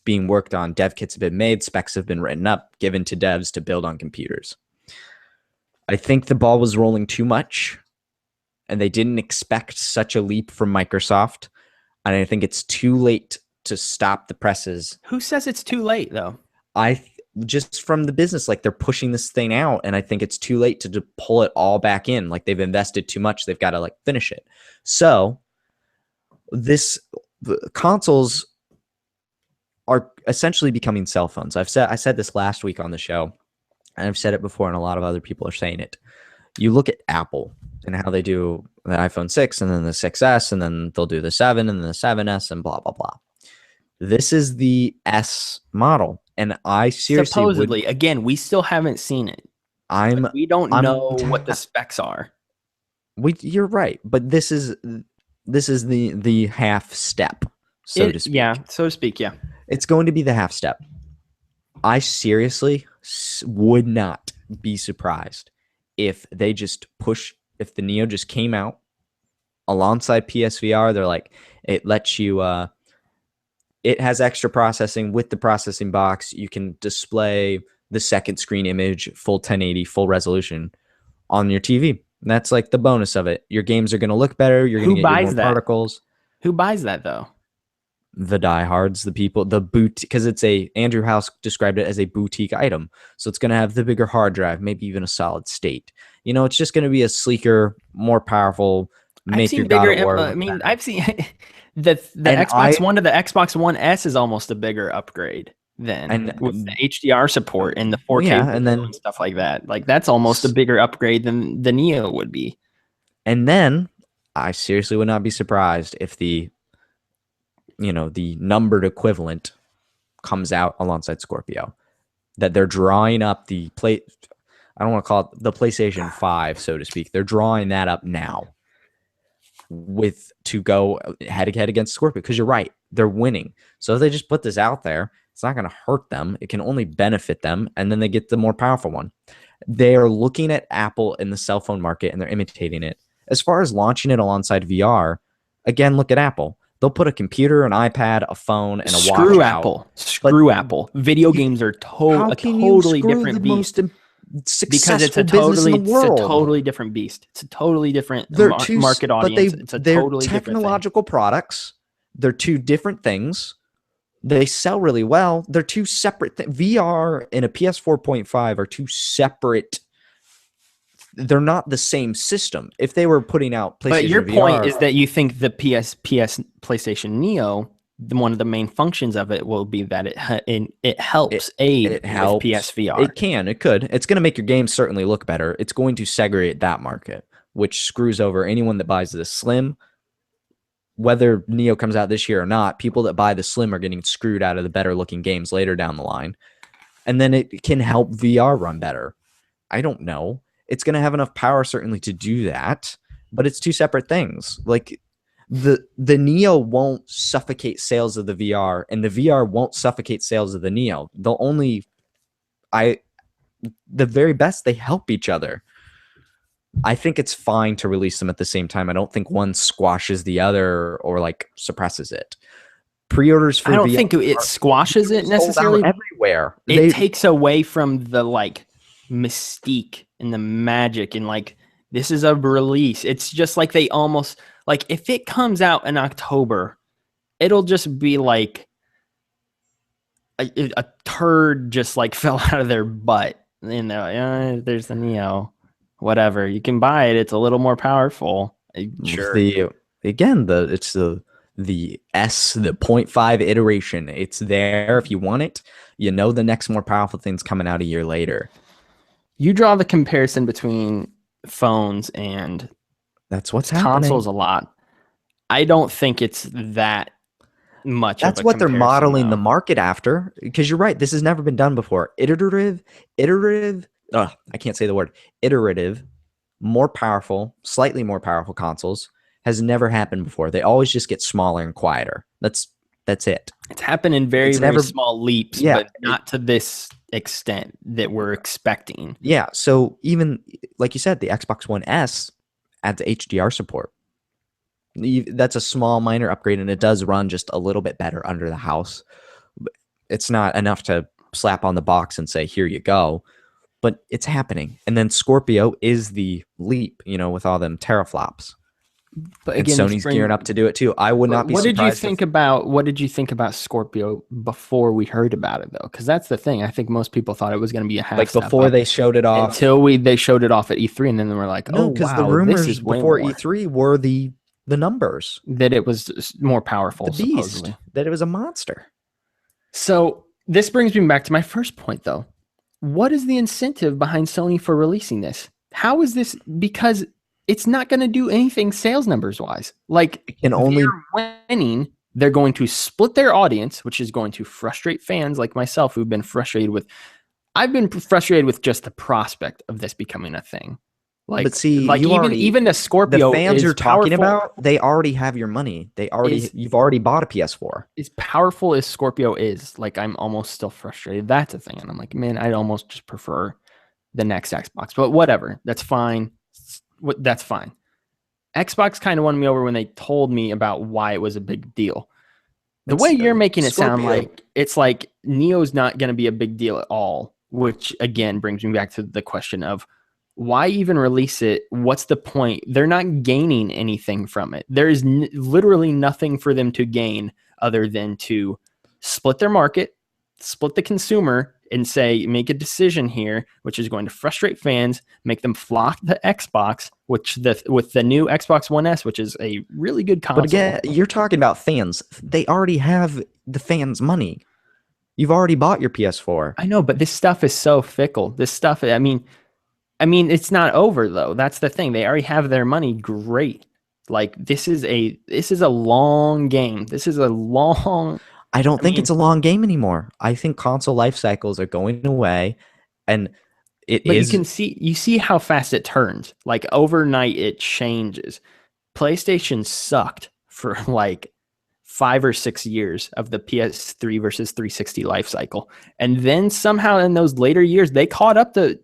being worked on. Dev kits have been made. Specs have been written up, given to devs to build on computers. I think the ball was rolling too much, and they didn't expect such a leap from Microsoft. And I think it's too late to stop the presses. Who says it's too late, though? Just from the business, like they're pushing this thing out, and I think it's too late to pull it all back in. Like they've invested too much. They've got to finish it. So the consoles are essentially becoming cell phones. I said this last week on the show, and I've said it before, and a lot of other people are saying it. You look at Apple and how they do the iPhone 6 and then the 6S, and then they'll do the 7 and then the 7S and blah, blah, blah. This is the S model. And I seriously supposedly, again, we still haven't seen it. We don't know what the specs are. You're right, but this is the half step, so to speak. Yeah, so to speak, yeah. It's going to be the half step. I seriously would not be surprised if they just if the Neo just came out alongside PSVR. They're like, it lets you it has extra processing with the processing box. You can display the second screen image, full 1080, full resolution on your TV. And that's like the bonus of it. Your games are going to look better. You're going to get more particles. Who buys that, though? The diehards, the people, the boot, because Andrew House described it as a boutique item. So it's going to have the bigger hard drive, maybe even a solid state. It's just going to be a sleeker, more powerful, make your God of War. I've seen... The Xbox One to the Xbox One S is almost a bigger upgrade than with the HDR support and the 4K and stuff like that. Like that's almost a bigger upgrade than the Neo would be. And then I seriously would not be surprised if the numbered equivalent comes out alongside Scorpio. That they're drawing up I don't want to call it the PlayStation 5, so to speak. They're drawing that up now. To go head to head against Scorpio, because you're right, they're winning. So if they just put this out there, it's not going to hurt them. It can only benefit them, and then they get the more powerful one. They are looking at Apple in the cell phone market, and they're imitating it. As far as launching it alongside VR, again, look at Apple. They'll put a computer, an iPad, a phone, and a watch. Screw Apple. Video games are a totally different beast. Because it's a totally different beast. It's a totally different market audience. It's a totally different technological products. They're two different things. They sell really well. They're two separate things. VR and a PS4.5 are two separate. They're not the same system. If they were putting out PlayStation But your VR, point is that you think the PlayStation Neo, one of the main functions of it will be that it helps with PSVR. It could. It's going to make your game certainly look better. It's going to segregate that market, which screws over anyone that buys the Slim. Whether Neo comes out this year or not, people that buy the Slim are getting screwed out of the better looking games later down the line. And then it can help VR run better. I don't know. It's going to have enough power certainly to do that, but it's two separate things. Like the Neo won't suffocate sales of the VR, and the VR won't suffocate sales of the Neo. They'll only the very best, they help each other. I think it's fine to release them at the same time. I don't think one squashes the other or like suppresses it. Pre-orders for I don't VR think it squashes it necessarily. Everywhere. It takes away from the like mystique and the magic and like this is a release. It's just like they almost like if it comes out in October, it'll just be like a turd just like fell out of their butt. You know, there's the Neo. Whatever, you can buy it. It's a little more powerful. Sure. It's the S, the 0.5 iteration. It's there if you want it. You know the next more powerful thing's coming out a year later. You draw the comparison between phones and that's what's consoles a lot. I don't think it's that much. That's what they're modeling the market after. Because you're right, this has never been done before. Iterative. I can't say the word. Iterative, more powerful, slightly more powerful consoles has never happened before. They always just get smaller and quieter. That's it. It's happened in very small leaps, but not to this extent that we're expecting. Yeah. So even like you said, the Xbox One S adds HDR support. That's a small minor upgrade, and it does run just a little bit better under the house. It's not enough to slap on the box and say, here you go. But it's happening. And then Scorpio is the leap, with all them teraflops. But again, and Sony's gearing up to do it too. I would not be surprised. What did you think about Scorpio before we heard about it though? Because that's the thing. I think most people thought it was going to be a half like before they showed it off. Until they showed it off at E3, and then they were like, no, because the rumors before E3 were the numbers. That it was more powerful, the beast, supposedly. That it was a monster. So this brings me back to my first point though. What is the incentive behind Sony for releasing this? How is this? Because it's not going to do anything sales numbers wise. Like, they're winning, they're going to split their audience, which is going to frustrate fans like myself who've been frustrated with. I've been frustrated with just the prospect of this becoming a thing. Like, but see, like even the Scorpio, the fans you're talking about, they already have your money. You've already bought a PS4. As powerful as Scorpio is, like I'm almost still frustrated. That's a thing, and I'm like, man, I'd almost just prefer the next Xbox. But whatever, that's fine. That's fine. Xbox kind of won me over when they told me about why it was a big deal. The way you're making it sound like it's like Neo's not going to be a big deal at all, which again brings me back to the question of why even release it? What's the point? They're not gaining anything from it. There is literally nothing for them to gain other than to split their market, split the consumer, and say, make a decision here, which is going to frustrate fans, make them flock the Xbox, with the new Xbox One S, which is a really good console. But again, you're talking about fans. They already have the fans' money. You've already bought your PS4. I know, but this stuff is so fickle. This stuff, I mean, it's not over though. That's the thing. They already have their money. Great. Like this is a long game. I don't think it's a long game anymore. I think console life cycles are going away, and you see how fast it turns. Like overnight, it changes. PlayStation sucked for like 5 or 6 years of the PS3 versus 360 life cycle. And then somehow in those later years, they caught up to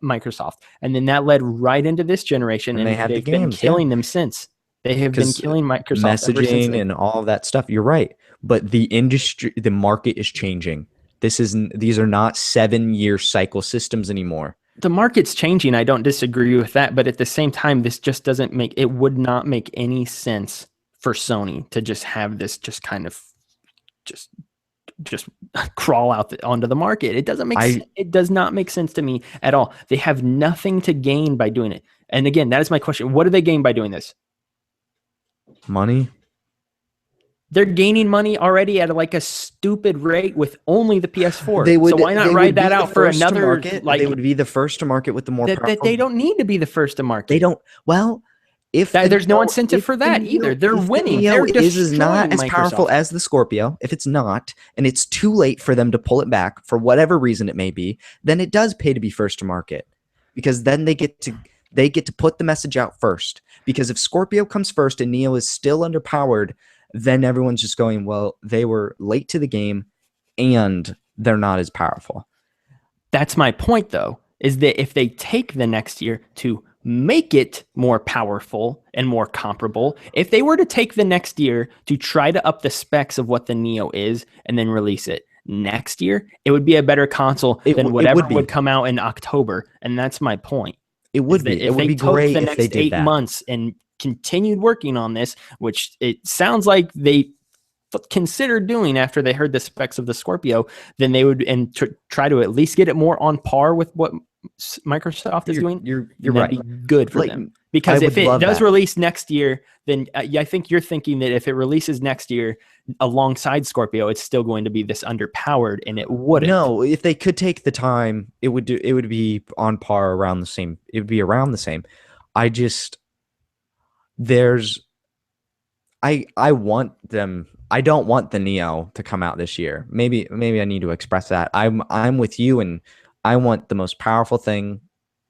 Microsoft. And then that led right into this generation. And they've been killing them since. They have been killing Microsoft. Messaging and all of that stuff. You're right. But the market is changing. These are not 7-year cycle systems anymore. The market's changing. I don't disagree with that. But at the same time, this just would not make any sense for Sony to just have this just kind of just crawl out onto the market. It does not make sense to me at all. They have nothing to gain by doing it. And again, that is my question. What do they gain by doing this? Money. They're gaining money already at like a stupid rate with only the PS4. So why not ride that out for another? They would be the first to market with the more powerful. They don't need to be the first to market. They don't. Well, there's no incentive for that either. They're winning. Neo is not as powerful as the Scorpio. If it's not, and it's too late for them to pull it back for whatever reason it may be, then it does pay to be first to market. because then they get to put the message out first. Because if Scorpio comes first and Neo is still underpowered, then everyone's just going, well, they were late to the game and they're not as powerful. That's my point, though, is that if they take the next year to make it more powerful and more comparable, if they were to take the next year to try to up the specs of what the Neo is and then release it next year, it would be a better console than whatever would come out in October. And that's my point. It would be. It would be great if they did that. 8 months and continued working on this, which it sounds like they considered doing after they heard the specs of the Scorpio, then they would try to at least get it more on par with what Microsoft is doing. You're right. Be good for them, because if it does release next year, then I think you're thinking that if it releases next year alongside Scorpio, it's still going to be this underpowered, and it wouldn't. No, if they could take the time, it would be on par, around the same. It would be around the same. I want them. I don't want the Neo to come out this year. Maybe I need to express that. I'm with you, and I want the most powerful thing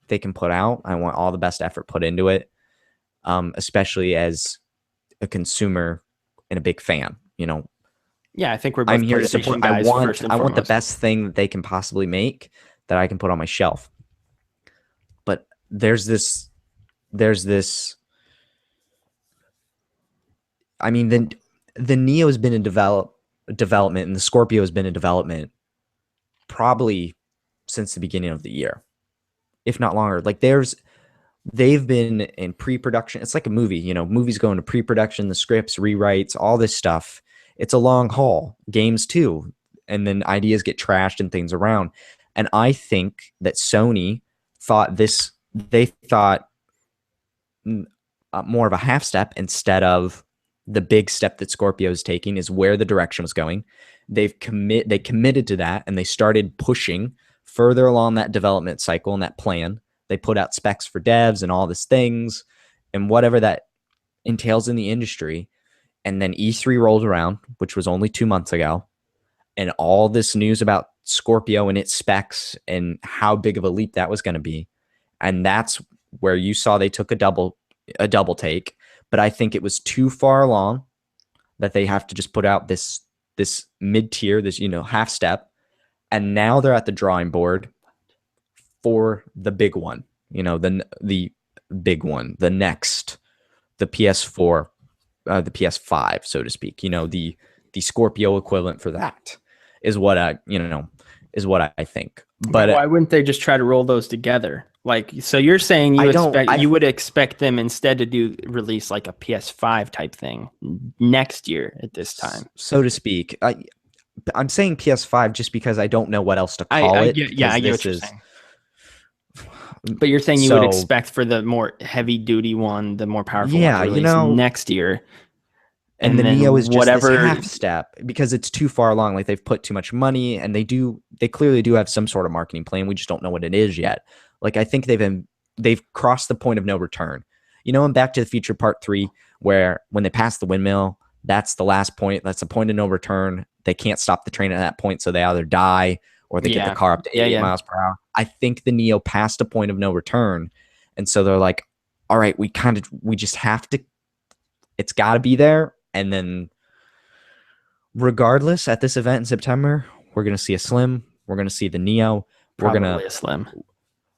they can put out. I want all the best effort put into it, especially as a consumer and a big fan. Yeah, I think we're both I'm here to support. guys I want the best thing that they can possibly make that I can put on my shelf. But there's this. I mean, the Neo has been in development, and the Scorpio has been in development probably since the beginning of the year, if not longer. Like they've been in pre-production. It's like a movie, movies go into pre-production, the scripts, rewrites, all this stuff. It's a long haul. Games too. And then ideas get trashed and things around. And I think that Sony thought more of a half step instead of the big step that Scorpio is taking is where the direction was going. They committed to that, and they started pushing further along that development cycle and that plan. They put out specs for devs and all these things and whatever that entails in the industry. And then E3 rolled around, which was only 2 months ago, and all this news about Scorpio and its specs and how big of a leap that was going to be. And that's where you saw they took a double take. But I think it was too far along that they have to just put out this mid-tier, this half step, and now they're at the drawing board for the big one, the big one, the next, the PS4, the PS5, so to speak. The Scorpio equivalent for that is what I think. But why wouldn't they just try to roll those together? Like, so you're saying you would expect them instead to release like a PS5 type thing next year at this time, so to speak. I'm saying PS5 just because I don't know what else to call it. Yeah, I get what you're saying. But you're saying you would expect for the more heavy duty one, the more powerful one to release next year. And the Neo is just this half step because it's too far along. Like they've put too much money, and they clearly do have some sort of marketing plan. We just don't know what it is yet. Like I think they've crossed the point of no return. In Back to the Future Part 3, where when they pass the windmill, that's the last point. That's the point of no return. They can't stop the train at that point, so they either die or they get the car up to 80 miles per hour. I think the Neo passed a point of no return, and so they're like, all right, we just have to. It's got to be there. And then regardless, at this event in September, we're going to see a Slim. We're going to see the Neo. Probably a Slim.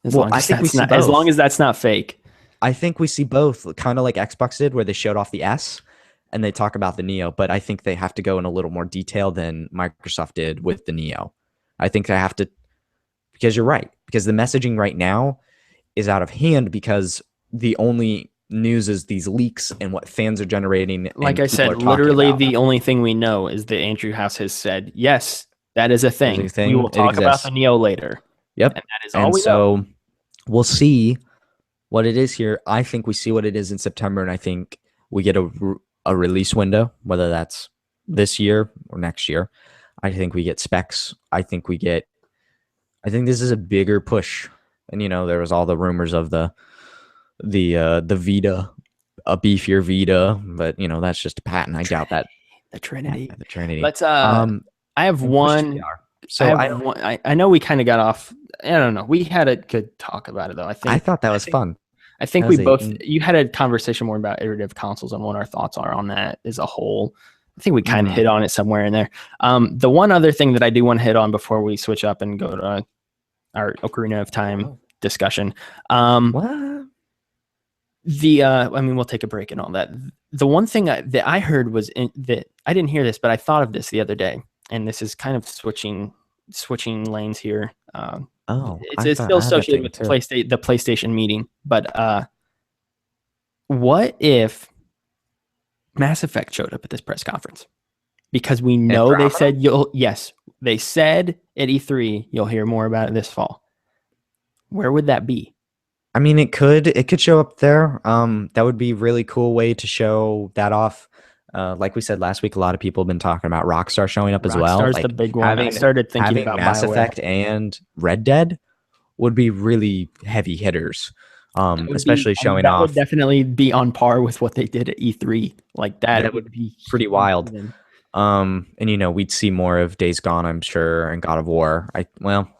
As long as that's not fake. I think we see both, kind of like Xbox did, where they showed off the S and they talk about the Neo. But I think they have to go in a little more detail than Microsoft did with the Neo. I think they have to, because you're right. Because the messaging right now is out of hand because the only news is these leaks and what fans are generating. Like I said, literally the only thing we know is that Andrew House has said, yes, that is a thing. We will talk about the Neo later. Yep. And that is all we know. We'll see what it is here. I think we see what it is in September, and I think we get a release window, whether that's this year or next year. I think we get specs. I think this is a bigger push. And, there was all the rumors of the Vita, a beefier Vita, but that's just a patent. I doubt that. The Trinity. The Trinity. Let's I have one I So have one, I know we kind of got off. I don't know. We had a good talk about it though. I thought that was fun. I think That we was a both. You had a conversation more about iterative consoles and what our thoughts are on that as a whole. I think we kind of hit on it somewhere in there. The one other thing that I do want to hit on before we switch up and go to our Ocarina of Time discussion. What? I mean, we'll take a break and all that. The one thing that I heard was that I didn't hear this, but I thought of this the other day, and this is kind of switching lanes here. It's still associated with the PlayStation meeting, but what if Mass Effect showed up at this press conference? Because we know they said they said at E3 you'll hear more about it this fall. Where would that be? I mean, it could show up there. That would be a really cool way to show that off. Like we said last week, a lot of people have been talking about Rockstar showing up as well. Rockstar's the big one. I started thinking about Mass Effect and Red Dead would be really heavy hitters. Especially showing off. That would definitely be on par with what they did at E3. Like that would be pretty wild. And we'd see more of Days Gone, I'm sure, and God of War.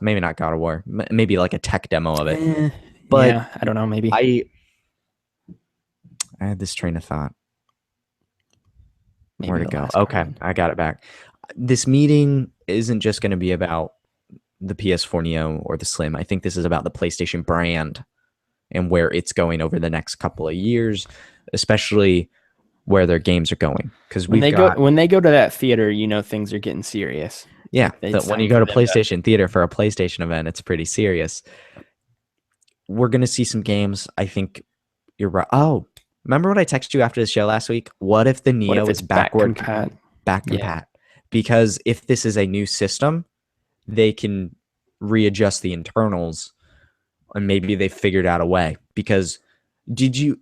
Maybe not God of War. Maybe like a tech demo of it. But yeah, I don't know. Maybe I had this train of thought. Where'd it go? Okay, I got it back. This meeting isn't just going to be about the PS4 Neo or the Slim. I think this is about the PlayStation brand and where it's going over the next couple of years, especially where their games are going. Because when they go to that theater, things are getting serious. Yeah, when you go to PlayStation Theater for a PlayStation event, it's pretty serious. We're going to see some games. I think you're right. Oh, remember what I texted you after the show last week? What if the Neo is back compat? Because if this is a new system, they can readjust the internals, and maybe they figured out a way. Because that'd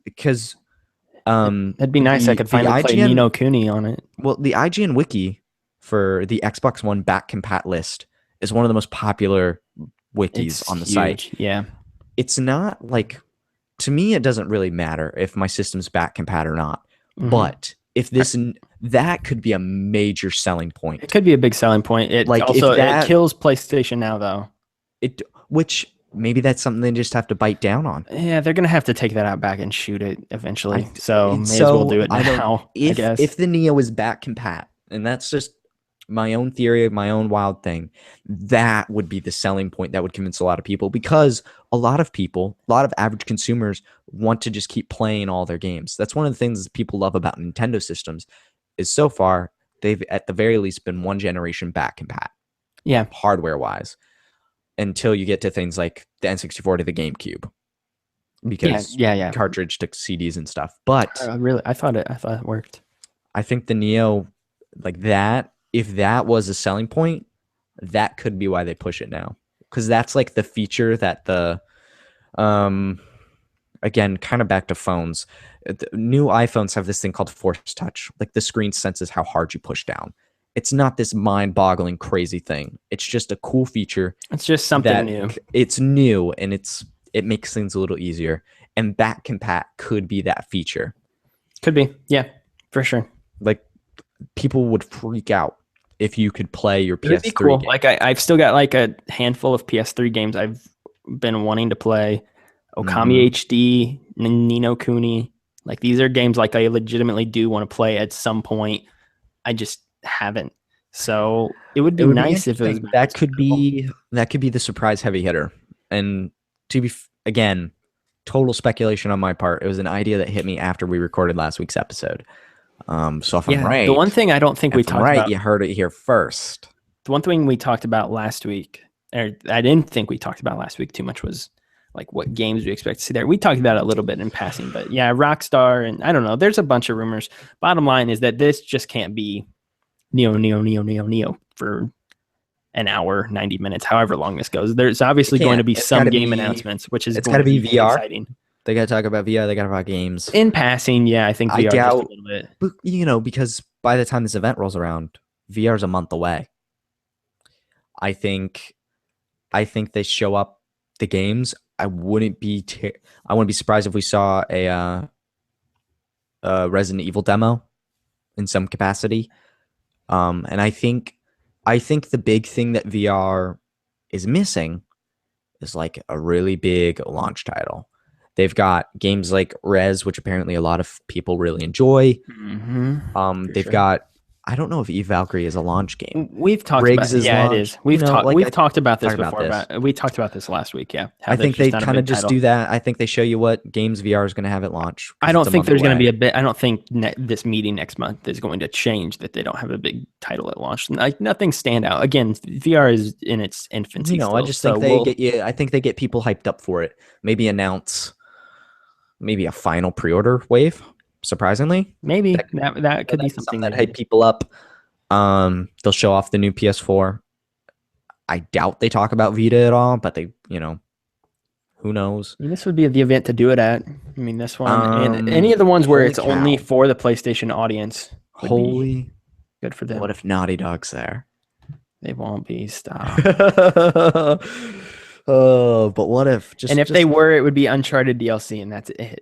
be nice. I could finally play Ni no Kuni on it. Well, the IGN wiki for the Xbox One back compat list is one of the most popular wikis on the site. Yeah. It's not like, to me, it doesn't really matter if my system's back compat or not. Mm-hmm. But if that could be a major selling point. It could be a big selling point. It kills PlayStation Now, though. Which maybe that's something they just have to bite down on. Yeah, they're gonna have to take that out back and shoot it eventually. May as well do it now. I guess if the Neo is back compat, and that's just my own theory, my own wild thing, that would be the selling point that would convince a lot of people, because a lot of average consumers want to just keep playing all their games. That's one of the things that people love about Nintendo systems, is so far they've at the very least been one generation back compat. Yeah, hardware wise, until you get to things like the N64 to the GameCube, because cartridge to CDs and stuff. But I thought it worked. I think the Neo, like that, if that was a selling point, that could be why they push it now, because that's like the feature that the again, kind of back to phones. The new iPhones have this thing called Force Touch. Like the screen senses how hard you push down. It's not this mind-boggling crazy thing. It's just a cool feature. It's just something new. It's new, and it makes things a little easier. And back compat could be that feature. Could be, yeah, for sure. Like, people would freak out if you could play your PS3 be cool. game. Like I've still got like a handful of PS3 games I've been wanting to play. Okami HD, Ni no Kuni. Like, these are games like I legitimately do want to play at some point. I just haven't. So it would be nice if it was that could be the surprise heavy hitter. And to be again, total speculation on my part. It was an idea that hit me after we recorded last week's episode. So if I'm right, the one thing I don't think we talked about, you heard it here first. The one thing we talked about last week, or I didn't think we talked about last week too much, was like what games we expect to see there. We talked about it a little bit in passing, but yeah, Rockstar, and I don't know. There's a bunch of rumors. Bottom line is that this just can't be Neo for an hour, 90 minutes, however long this goes. There's obviously going to be some game announcements, which is going to be VR. Exciting. They got to talk about VR. They got to talk about games. In passing, yeah, I think VR just a little bit. But, because by the time this event rolls around, VR is a month away. I think they show up the games. I wouldn't be surprised if we saw a Resident Evil demo in some capacity. And I think I think the big thing that VR is missing is like a really big launch title. They've got games like Rez, which apparently a lot of people really enjoy. For They've sure. got, I don't know if Eve Valkyrie is a launch game. We've talked Briggs about, is yeah, it launched. is. You know, like We've I talked about this talked about before. this. We talked about this last week. Yeah, how I there's think just they not a kind of big just title. do that. I think they show you what games VR is going to have at launch I because it's don't a think month there's going to be away. a bit. I don't think this meeting next month is going to change that they don't have a big title at launch. Like nothing stand out. Again, VR is in its infancy I still, just so think they get you. I think they get people hyped up for it. Maybe announce maybe a final pre-order wave. Surprisingly, maybe that that could be that'd be something something that they hype do. people up. They'll show off the new PS4. I doubt they talk about Vita at all, but they, who knows? I mean, this would be the event to do it at. I mean, this one and any Um, of the ones where Holy it's only cow! for the PlayStation audience would be Holy, good for what them. if Naughty Dog's there? They won't be. Stop. Oh, but what if And if they were, it would be Uncharted DLC, and that's it.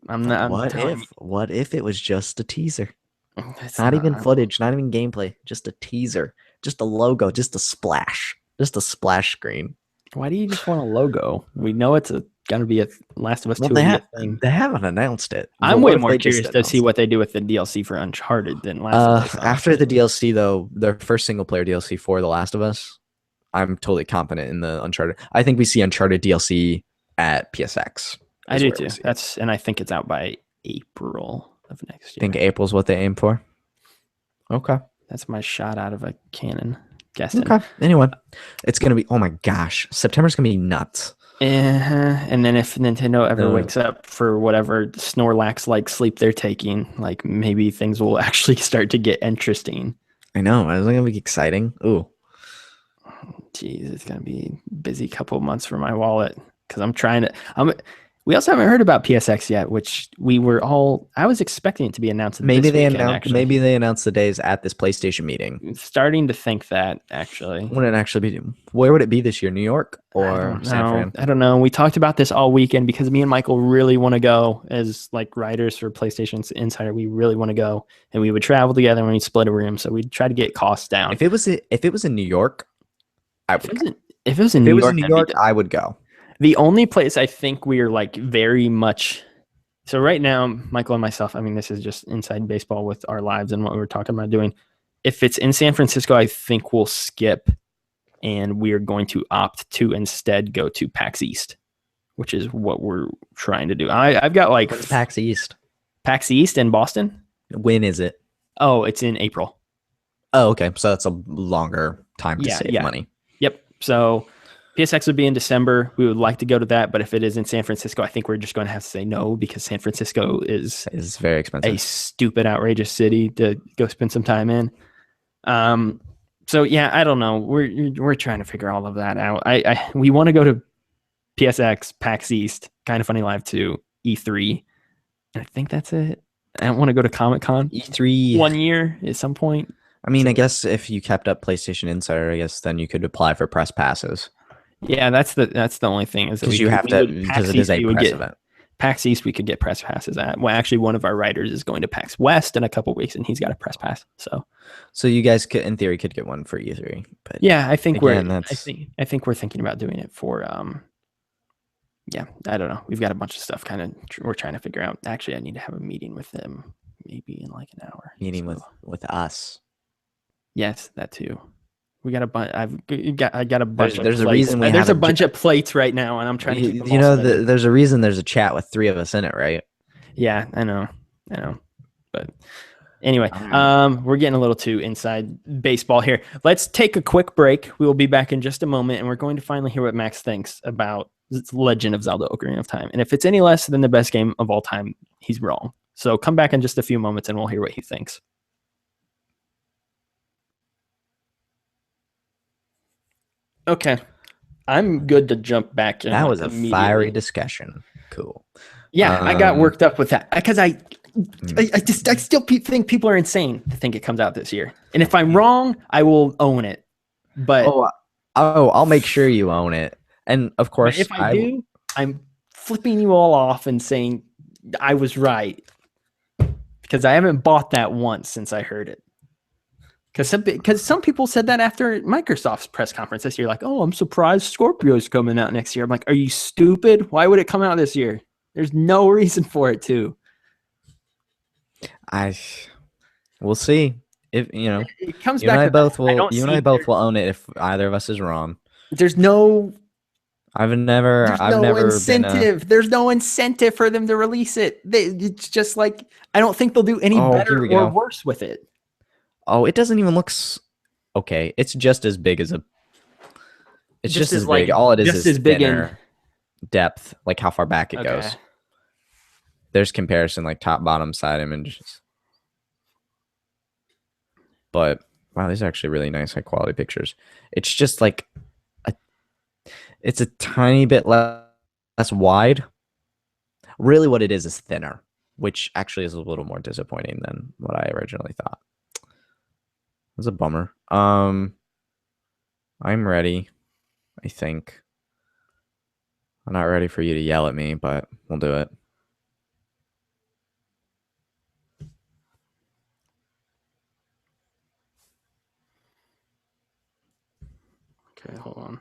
but I'm what telling if what if it was just a teaser? you, it's Not even not. footage, not even gameplay, just a teaser, just a logo, just a splash screen. Why do you just want a logo? We know it's gonna be a Last of Us Well, 2 will be a thing. they haven't announced it. I'm But way what if more they just curious to see announced it? what they do with the DLC for Uncharted than Last of Us. After Honestly. the DLC though, their first single player DLC for The Last of Us, I'm totally confident in the Uncharted. I think we see Uncharted DLC at PSX. I do too. And I think it's out by April of next I think year. April's what they aim for. Okay. That's my shot out of a cannon. Guessing. Okay. Anyway, it's gonna be. Oh my gosh, September's gonna be nuts. And then if Nintendo ever Uh, wakes up for whatever Snorlax like sleep they're taking, like maybe things will actually start to get interesting. I know. Isn't it gonna be exciting? Ooh. Jeez, it's gonna be a busy couple months for my wallet because we also haven't heard about PSX yet, which I was expecting it to be announced Maybe this they weekend, announced. actually. Maybe they announced the days at this PlayStation meeting. Starting to think that actually. Wouldn't it actually be? Where would it be this year? New York or San Fran? I don't know. We talked about this all weekend because me and Michael really want to go as like writers for PlayStation Insider. We really want to go, and we would travel together and we'd split a room. So we'd try to get costs down. If it was in New York, I would. If it was in New York, I would go. The only place I think we are like very much. So right now, Michael and myself, I mean, this is just inside baseball with our lives and what we're talking about doing. If it's in San Francisco, I think we'll skip and we're going to opt to instead go to PAX East, which is what we're trying to do. I've got like What's PAX East? PAX East in Boston. When is it? Oh, it's in April. Oh, okay. So that's a longer time to save money. Yep. So PSX would be in December. We would like to go to that, but if it is in San Francisco, I think we're just going to have to say no because San Francisco is very expensive. A stupid, outrageous city to go spend some time in. So yeah, I don't know. We're trying to figure all of that out. We want to go to PSX, PAX East, Kind of Funny Live 2, E3, and I think that's it. I don't want to go to Comic-Con. E3 1 year at some point. I mean, I guess if you kept up PlayStation Insider, I guess then you could apply for press passes. Yeah, that's the only thing is because you have to because it is a press event. PAX East, we could get press passes at. Well, actually, one of our writers is going to PAX West in a couple weeks, and he's got a press pass. So you guys could, in theory, could get one for E3. But yeah, I think again, I think we're thinking about doing it for. Yeah, I don't know. We've got a bunch of stuff. We're trying to figure out. Actually, I need to have a meeting with them, maybe in like an hour. Meeting with us. Yes, that too. We got a bunch. I got a bunch. There's of a reason we there's a bunch of plates right now, and I'm trying to keep them all there's a reason there's a chat with 3 of us in it, right? Yeah, I know. But anyway, we're getting a little too inside baseball here. Let's take a quick break. We will be back in just a moment, and we're going to finally hear what Max thinks about Legend of Zelda: Ocarina of Time. And if it's any less than the best game of all time, he's wrong. So come back in just a few moments, and we'll hear what he thinks. Okay, I'm good to jump back in. That was a fiery discussion. Cool. Yeah, I got worked up with that because I still think people are insane to think it comes out this year. And if I'm wrong, I will own it. But I'll make sure you own it. And of course, if I do, I'm flipping you all off and saying I was right because I haven't bought that once since I heard it. Because some people said that after Microsoft's press conference this year, like, oh, I'm surprised Scorpio's coming out next year. I'm like, are you stupid? Why would it come out this year? There's no reason for it to. We'll see. If it comes you and back I to both that. will. You and I both will own it if either of us is wrong. There's no incentive. There's no incentive for them to release it. It's just like, I don't think they'll do any better or worse with it. Oh, it doesn't even look okay. It's just as big as it's just as big. All it is big in depth, like how far back it goes. There's comparison, like top, bottom, side images. But wow, these are actually really nice, high quality pictures. It's just like it's a tiny bit less wide. Really, what it is thinner, which actually is a little more disappointing than what I originally thought. It was a bummer. I'm ready, I think. I'm not ready for you to yell at me, but we'll do it. Okay, hold on.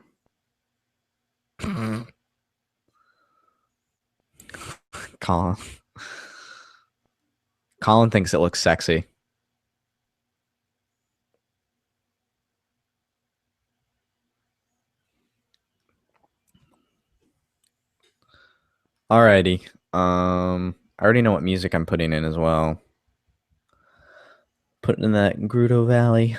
Colin thinks it looks sexy. Alrighty. I already know what music I'm putting in as well. Putting in that Gruto Valley.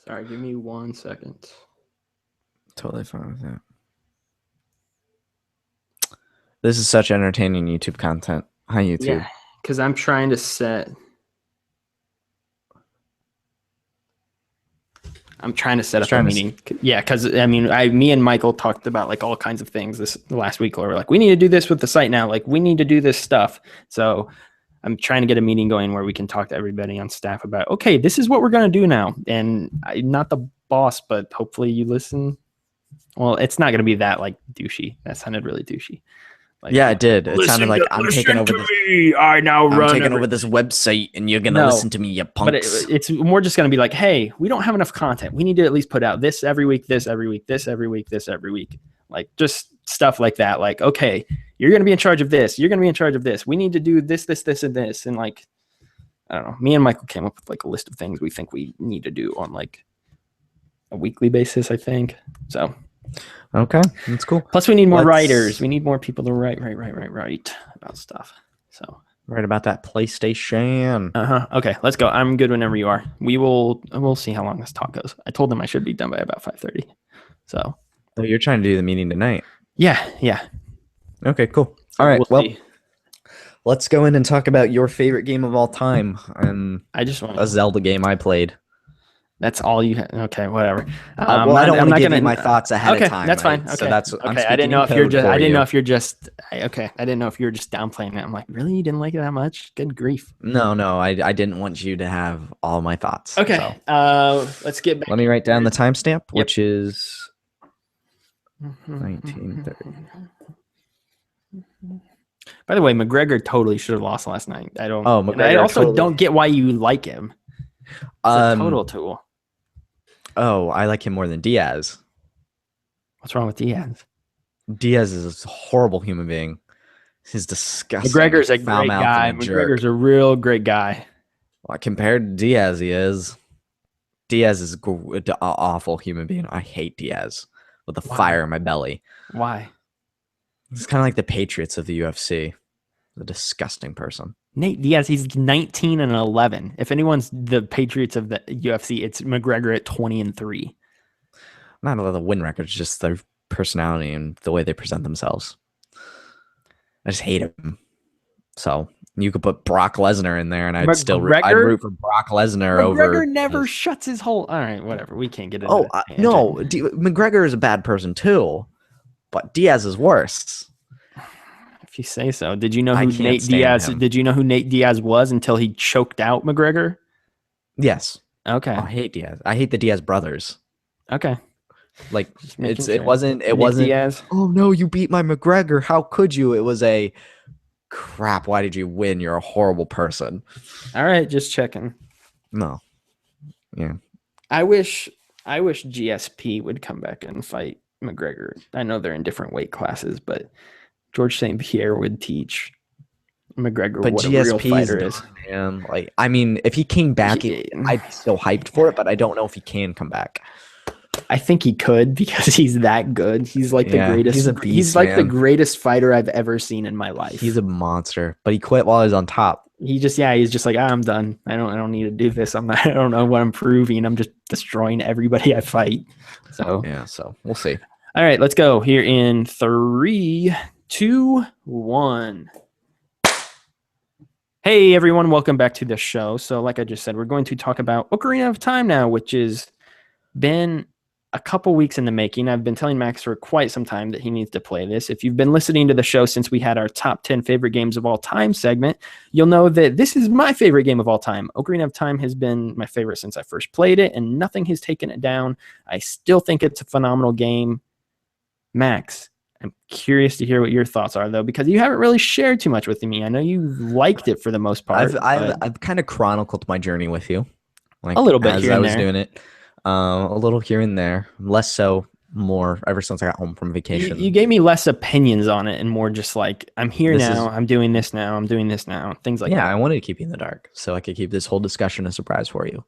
Sorry, give me 1 second. Totally fine with that. This is such entertaining YouTube content. Hi, YouTube. Yeah, because I'm trying to set. up a meeting. Yeah, because I mean, me and Michael talked about like all kinds of things this last week. Where we're like, we need to do this with the site now. Like, we need to do this stuff. So I'm trying to get a meeting going where we can talk to everybody on staff about, okay, this is what we're going to do now. And I'm not the boss, but hopefully you listen. Well, it's not going to be that like douchey. That sounded really douchey. Like, yeah, it did. It sounded like I'm taking over this. I'm taking over this website, and you're gonna listen to me, you punks. But it's more just gonna be like, hey, we don't have enough content. We need to at least put out this every week, this every week, this every week, this every week. Like just stuff like that. Like, okay, you're gonna be in charge of this. You're gonna be in charge of this. We need to do this, this, this, and this. And like, I don't know. Me and Michael came up with like a list of things we think we need to do on like a weekly basis, I think. So. Okay, that's cool. Plus, we need more writers. We need more people to write about stuff. So write about that PlayStation. Okay, let's go. I'm good whenever you are. We'll see how long this talk goes. I told them I should be done by about 5:30. So. Oh, you're trying to do the meeting tonight? Yeah. Okay, cool. All right. Well, let's go in and talk about your favorite game of all time. And I just want a Zelda game I played. That's all you have. Okay, whatever. Well, I don't want to give you my thoughts ahead of time. That's fine. Okay, so that's okay. I didn't know if you're just. I didn't know if you're just. Okay, I didn't know if you were just downplaying it. I'm like, really? You didn't like it that much? Good grief. No. I didn't want you to have all my thoughts. Okay. So. Let's get back. Let me write down the timestamp, which is 1930. By the way, McGregor totally should have lost last night. I don't. Oh, McGregor. I also don't get why you like him. It's a total tool. Oh, I like him more than Diaz. What's wrong with Diaz? Diaz is a horrible human being. He's disgusting. McGregor's a great guy. McGregor's a real great guy. Well, compared to Diaz, he is. Diaz is an awful human being. I hate Diaz with a fire in my belly. Why? He's kind of like the Patriots of the UFC. A disgusting person. Nate Diaz, he's 19-11. If anyone's the Patriots of the UFC, it's McGregor at 20-3. Not a the win record, it's just their personality and the way they present themselves. I just hate him. So you could put Brock Lesnar in there, and I'd root for Brock Lesnar over. McGregor never shuts his whole. All right, whatever. We can't get into. Oh no, McGregor is a bad person too, but Diaz is worse. If you say so. Did you know who Nate Diaz? Did you know who Nate Diaz was until he choked out McGregor? Yes. Oh, Okay. I hate Diaz. I hate the Diaz brothers. Okay. Like Just making it sure. Nick wasn't. Diaz. Oh no, you beat my McGregor. How could you? It was a crap. Why did you win? You're a horrible person. All right, just checking. No. Yeah. I wish I wish GSP would come back and fight McGregor. I know they're in different weight classes, but George St. Pierre would teach McGregor But what a real GSP's fighter done, is. man. Like, I mean, if he came back, I'd be so hyped for it, but I don't know if he can come back. I think he could because he's that good. He's like the greatest. He's a beast, he's like the man. greatest fighter I've ever seen in my life. He's a monster, but he quit while he was on top. He's just like, I'm done. I don't need to do this. I don't know what I'm proving. I'm just destroying everybody I fight. So yeah, so we'll see. All right, let's go here in 3, 2, 1. Hey everyone, welcome back to the show. So like I just said, we're going to talk about Ocarina of Time now, which has been a couple weeks in the making. I've been telling Max for quite some time that he needs to play this. If you've been listening to the show since we had our top 10 favorite games of all time segment, you'll know that this is my favorite game of all time. Ocarina of Time has been my favorite since I first played it, and nothing has taken it down. I still think it's a phenomenal game. Max, I'm curious to hear what your thoughts are, though, because you haven't really shared too much with me. I know you liked it for the most part. I've kind of chronicled my journey with you, like a little bit as here I and was there. doing it, a little here and there, less so, more ever since I got home from vacation. You gave me less opinions on it and more just like, I'm here now, I'm doing this now, I'm doing this now, things like that. Yeah, I wanted to keep you in the dark so I could keep this whole discussion a surprise for you.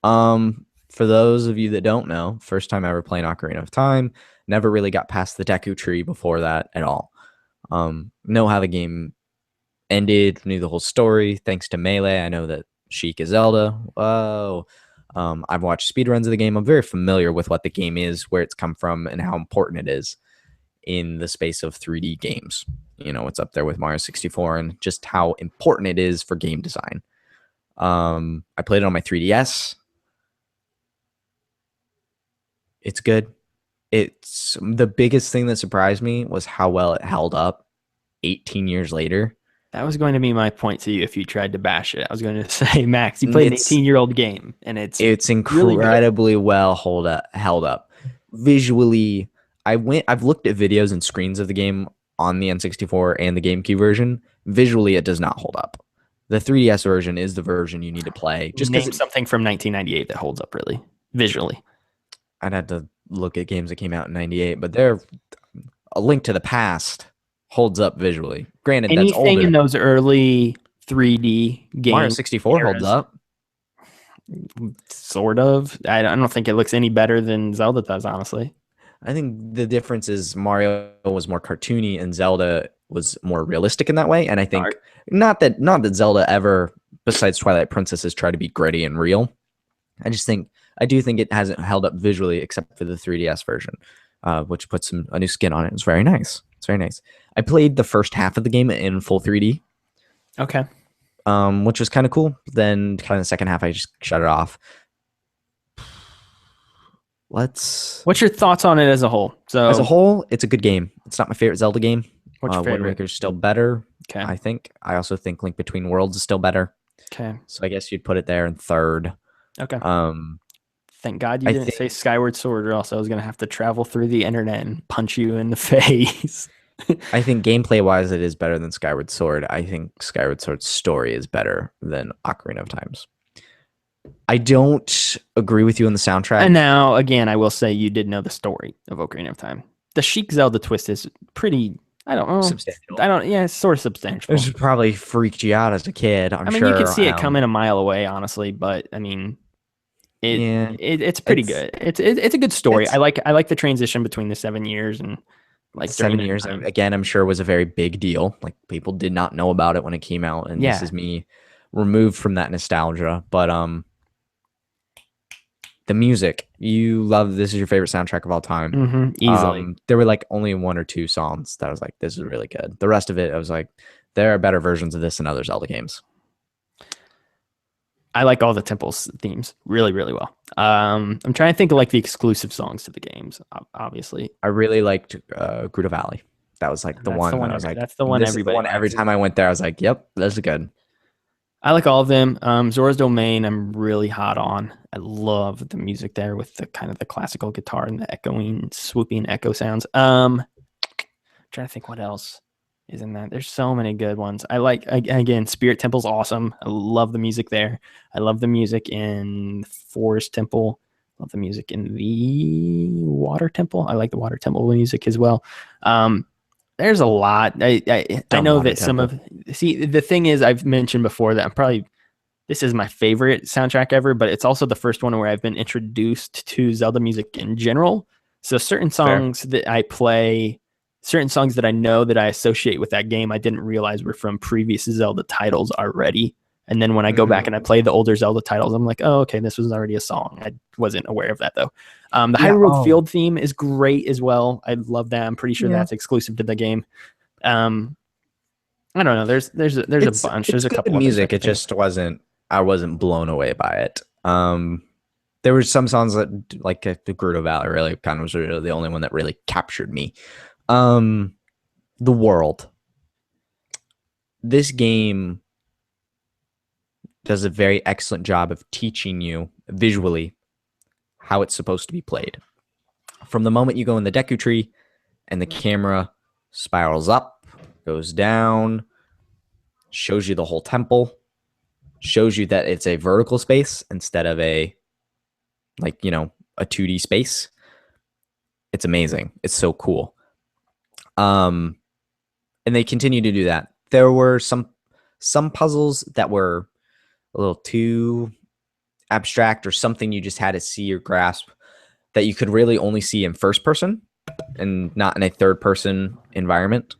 For those of you that don't know, first time ever playing Ocarina of Time, never really got past the Deku Tree before that at all. Know how the game ended, knew the whole story thanks to Melee. I know that Sheik is Zelda. Whoa. I've watched speedruns of the game. I'm very familiar with what the game is, where it's come from, and how important it is in the space of 3D games. You know, it's up there with Mario 64 and just how important it is for game design. I played it on my 3DS. It's good. It's the biggest thing that surprised me was how well it held up 18 years later. That was going to be my point to you if you tried to bash it. I was going to say, Max, you played an 18-year-old game, and it's incredibly well held up. Visually, I've looked at videos and screens of the game on the N64 and the GameCube version. Visually, it does not hold up. The 3DS version is the version you need to play. Just name something from 1998 that holds up really visually. I'd have to look at games that came out in 98, but they're A Link to the Past holds up visually. Granted, anything that's older. In those early 3D games. Mario 64 holds up. Sort of. I don't think it looks any better than Zelda does, honestly. I think the difference is Mario was more cartoony and Zelda was more realistic in that way. And I think not that Zelda ever, besides Twilight Princess, has tried to be gritty and real. I do think it hasn't held up visually except for the 3DS version, which puts a new skin on it. It's very nice. It's very nice. I played the first half of the game in full 3D. Okay. Which was kind of cool. Then kind of the second half, I just shut it off. What's your thoughts on it as a whole? So as a whole, it's a good game. It's not my favorite Zelda game. What's your favorite? Wind Waker's still better. Okay. I think. I also think Link Between Worlds is still better. Okay. So I guess you'd put it there in third. Okay. Thank God you didn't say Skyward Sword, or else I was gonna have to travel through the internet and punch you in the face. I think gameplay-wise, it is better than Skyward Sword. I think Skyward Sword's story is better than Ocarina of Time's. I don't agree with you on the soundtrack. And now, again, I will say you did know the story of Ocarina of Time. The Sheik Zelda twist is pretty, I don't know. Substantial. It's sort of substantial. It probably freaked you out as a kid, I'm sure. You could see it coming a mile away, honestly, but I mean, it's pretty good. It's a good story. I like the transition between the 7 years and like 7 years. Again, I'm sure was a very big deal. Like people did not know about it when it came out, and this is me removed from that nostalgia. But the music, you love. This is your favorite soundtrack of all time, easily. There were like only 1 or 2 songs that I was like, this is really good. The rest of it, I was like, there are better versions of this in other Zelda games. I like all the temples themes really, really well. I'm trying to think of like the exclusive songs to the games. Obviously, I really liked Gerudo Valley. That was like the one. I was like, that's the one. Every time I went there, I was like, yep, this is good. I like all of them. Zora's Domain, I'm really hot on. I love the music there with the kind of the classical guitar and the echoing, swooping echo sounds. Trying to think what else is in that. There's so many good ones. I like again, Spirit Temple's awesome. I love the music there. I love the music in Forest Temple. Love the music in the Water Temple. I like the Water Temple music as well. There's a lot. I Dumb know Water that some Temple. of see the thing is I've mentioned before that I'm probably this is my favorite soundtrack ever, but it's also the first one where I've been introduced to Zelda music in general. So certain Fair. songs that I play, certain songs that I know that I associate with that game, I didn't realize were from previous Zelda titles already. And then when I go back and I Mm. play the older Zelda titles, I'm like, oh, okay, this was already a song. I wasn't aware of that though. The Yeah. Hyrule Oh, Field theme is great as well. I love that. I'm pretty sure yeah. that's exclusive to the game. Um, I don't know. There's a bunch. It's There's a good couple others I music. can It think of. just wasn't. I wasn't blown away by it. There were some songs that, like the Gerudo Valley, really kind of was really the only one that really captured me. Um, the world. This game does a very excellent job of teaching you visually how it's supposed to be played. From the moment you go in the Deku Tree and the camera spirals up, goes down, shows you the whole temple, shows you that it's a vertical space instead of a, like, a 2D space. It's amazing. It's so cool. Um, and they continue to do that. There were some puzzles that were a little too abstract, or something you just had to see or grasp, that you could really only see in first person and not in a third person environment.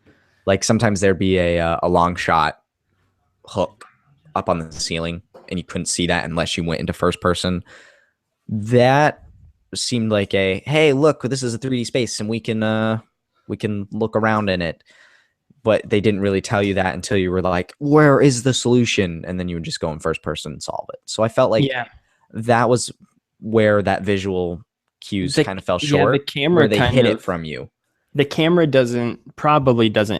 Like sometimes there'd be a long shot hook up on the ceiling, and you couldn't see that unless you went into first person. That seemed like a, hey, look, this is a 3D space and we can look around in it. But they didn't really tell you that until you were like, where is the solution? And then you would just go in first person and solve it. So I felt like Yeah. that was where that visual cues The kind of fell yeah, short, where they hid it from you. the camera doesn't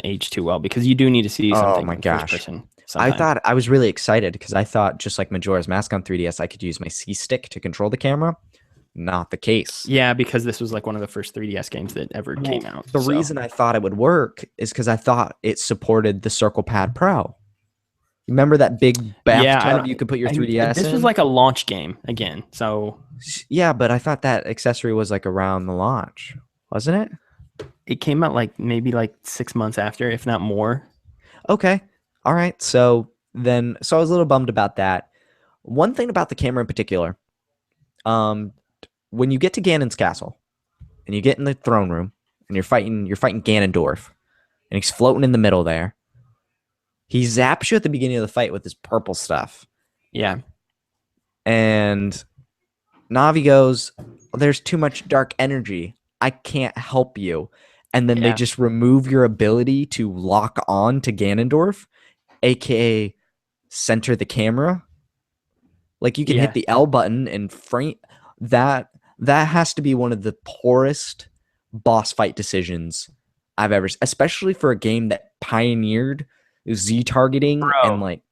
age too well because you do need to see Oh something my in first gosh. person I sometimes. thought I was really excited because I thought, just like Majora's Mask on 3DS, I could use my C stick to control the camera. Not the case. Yeah, because this was like one of the first 3DS games that ever Well, came out. the So reason I thought it would work is because I thought it supported the Circle Pad Pro. Remember that big yeah, I bathtub you don't. could put your 3DS This was in? like a launch game again. So Yeah, but I thought that accessory was like around the launch, wasn't it? it came out like maybe like 6 months after, if not more. Okay. All right. So I was a little bummed about that. One thing about the camera in particular, um, when you get to Ganon's castle and you get in the throne room and you're fighting Ganondorf, and he's floating in the middle there. He zaps you at the beginning of the fight with his purple stuff. Yeah, And Navi goes, there's too much dark energy. I can't help you. And then they yeah, just remove your ability to lock on to Ganondorf, aka center the camera. Like you can hit yeah. the L button and frame that. That has to be one of the poorest boss fight decisions I've ever, especially for a game that pioneered Z targeting. And Bro, like,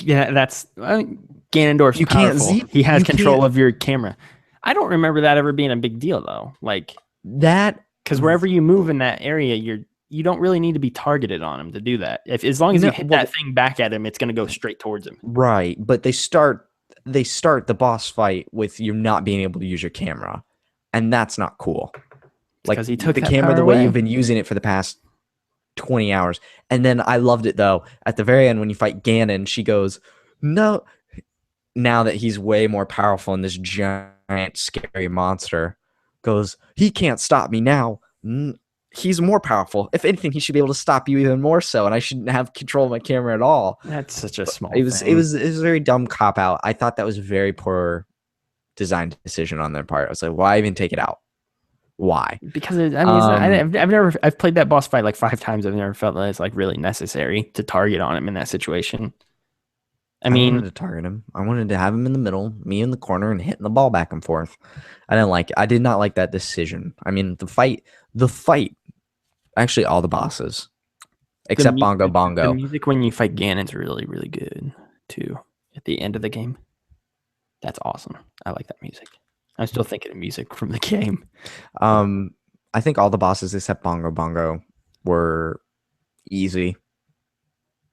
yeah, that's Ganondorf's you can't powerful. Z He has you control can't of your camera. I don't remember that ever being a big deal though. Like, that because wherever you move in that area, you don't really need to be targeted on him to do that. If as long as you no hit that well, thing back at him, it's going to go straight towards him. right, but they start the boss fight with you not being able to use your camera, and that's not cool. It's Like because he took the that camera, power the way you've away. been using it for the past 20 hours. And then I loved it though. At the very end, when you fight Ganon, she goes, no, now that he's way more powerful and this giant, scary monster goes, he can't stop me now. He's more powerful. If anything, he should be able to stop you even more so, and I shouldn't have control of my camera at all. That's such a But small it was it thing. was it was a very dumb cop out. I thought that was a very poor design decision on their part. I was like, why even take it out? Why? Because I mean, Um, I've played that boss fight like 5 times. I've never felt that it's like really necessary to target on him in that situation. I I wanted mean, to target him. I wanted to have him in the middle, me in the corner, and hitting the ball back and forth. I did not like that decision. I mean, the fight, actually, all the bosses, except Bongo the Bongo. music when you fight Ganon's really, really good. too at the end of the game. That's awesome. I like that music. I'm still thinking of music from the game. I think all the bosses except Bongo Bongo were easy.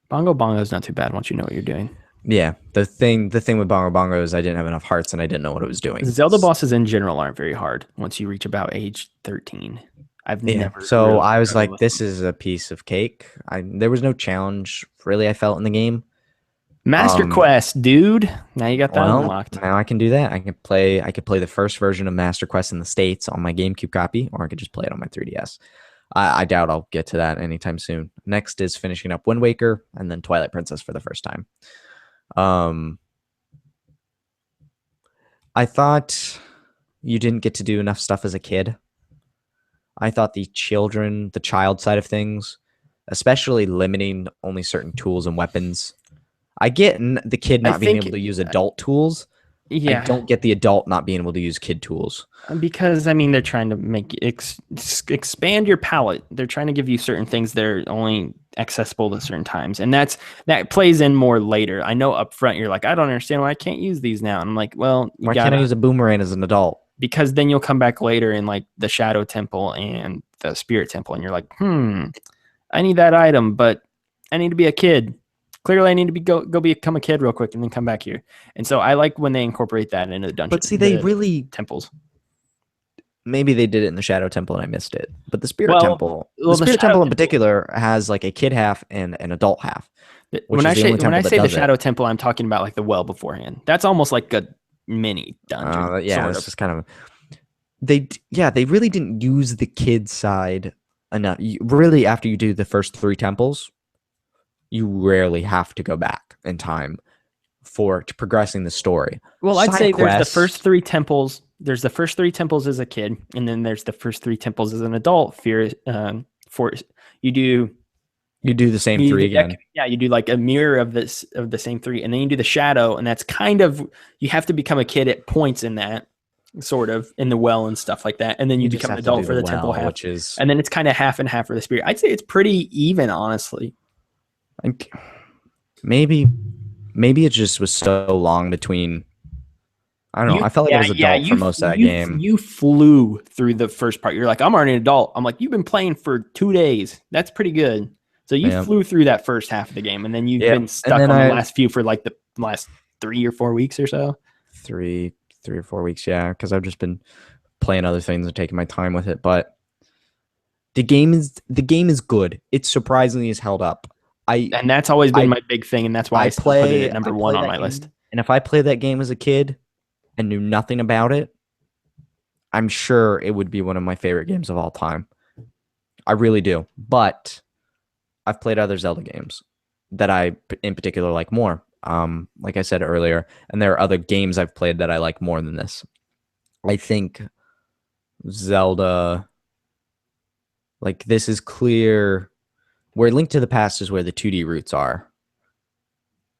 Bongo Bongo is not too bad once you know what you're doing. Yeah, the thing with Bongo Bongo is I didn't have enough hearts and I didn't know what it was doing. Zelda bosses in general aren't very hard once you reach about age 13. I've never. So really I was struggled like, with this them. is a piece of cake. There was no challenge really I felt in the game. Master Quest, dude. Now you got that Well, unlocked. now I can do that. I could play the first version of Master Quest in the States on my GameCube copy, or I could just play it on my 3DS. I doubt I'll get to that anytime soon. Next is finishing up Wind Waker and then Twilight Princess for the first time. I thought you didn't get to do enough stuff as a kid. I thought the child side of things, especially limiting only certain tools and weapons. I get the kid not being able to use adult tools. Yeah. I don't get the adult not being able to use kid tools. Because, I mean, they're trying to make expand your palette. They're trying to give you certain things that are only accessible at certain times. And that plays in more later. I know up front you're like, I don't understand why I can't use these now. And I'm like, well, why can't I use a boomerang as an adult? Because then you'll come back later in like the Shadow Temple and the Spirit Temple. And you're like, I need that item, but I need to be a kid. Clearly, I need to go become a kid real quick and then come back here. And so I like when they incorporate that into the dungeon. But see, they really temples. Maybe they did it in the Shadow Temple and I missed it. But the Spirit Temple, the Spirit Temple in particular, has like a kid half and an adult half. When I say the Shadow Temple, I'm talking about like the well beforehand. That's almost like a mini dungeon. It's just kind of. They really didn't use the kid side enough. Really, after you do the first 3 temples, you rarely have to go back in time for progressing the story. Well, I'd say there's the first 3 temples. There's the first 3 temples as a kid, and then there's the first 3 temples as an adult. For you do the same 3 again. Yeah, you do like a mirror of the same 3, and then you do the shadow, and that's kind of, you have to become a kid at points in that, sort of, in the well and stuff like that, and then you become an adult for the temple half, and then it's kind of half and half for the spirit. I'd say it's pretty even, honestly. Like maybe it just was so long between. I don't know. I felt like I was adult for most of that game. You flew through the first part. You're like, I'm already an adult. I'm like, you've been playing for 2 days. That's pretty good. So you flew through that first half of the game, and then you've been stuck on the last few for like the last 3 or 4 weeks or so. 3 or 4 weeks, yeah, because I've just been playing other things and taking my time with it. But the game is good. It surprisingly has held up. And that's always been my big thing, and that's why I still put it at number 1 on my list. And if I played that game as a kid and knew nothing about it, I'm sure it would be one of my favorite games of all time. I really do. But I've played other Zelda games that I, in particular, like more. Like I said earlier, and there are other games I've played that I like more than this. I think Zelda, like, this is clear. Where Link to the Past is where the 2D roots are.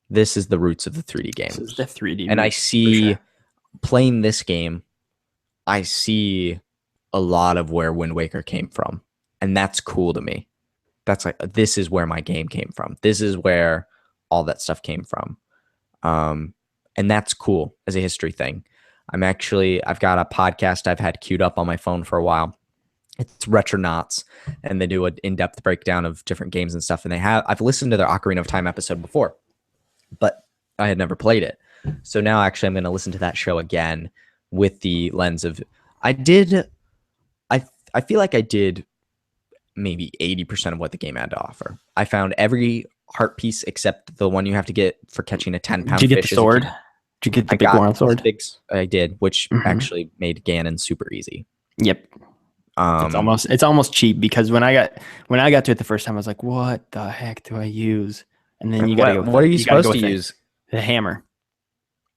This is the roots of the 3D games. This is the 3D. And I see, playing this game, I see a lot of where Wind Waker came from. And that's cool to me. That's like, this is where my game came from. This is where all that stuff came from. And that's cool as a history thing. I've got a podcast I've had queued up on my phone for a while. It's Retronauts, and they do an in-depth breakdown of different games and stuff. And I've listened to their Ocarina of Time episode before, but I had never played it. So now actually I'm going to listen to that show again with the lens of, I feel like I did maybe 80% of what the game had to offer. I found every heart piece except the one you have to get for catching a 10-pound fish. Did you get the sword? Did you get the big Goron sword? I did, which actually made Ganon super easy. Yep. It's almost cheap, because when I got to it the first time, I was like, what the heck do I use? And then you gotta go. What are you supposed to use? The hammer.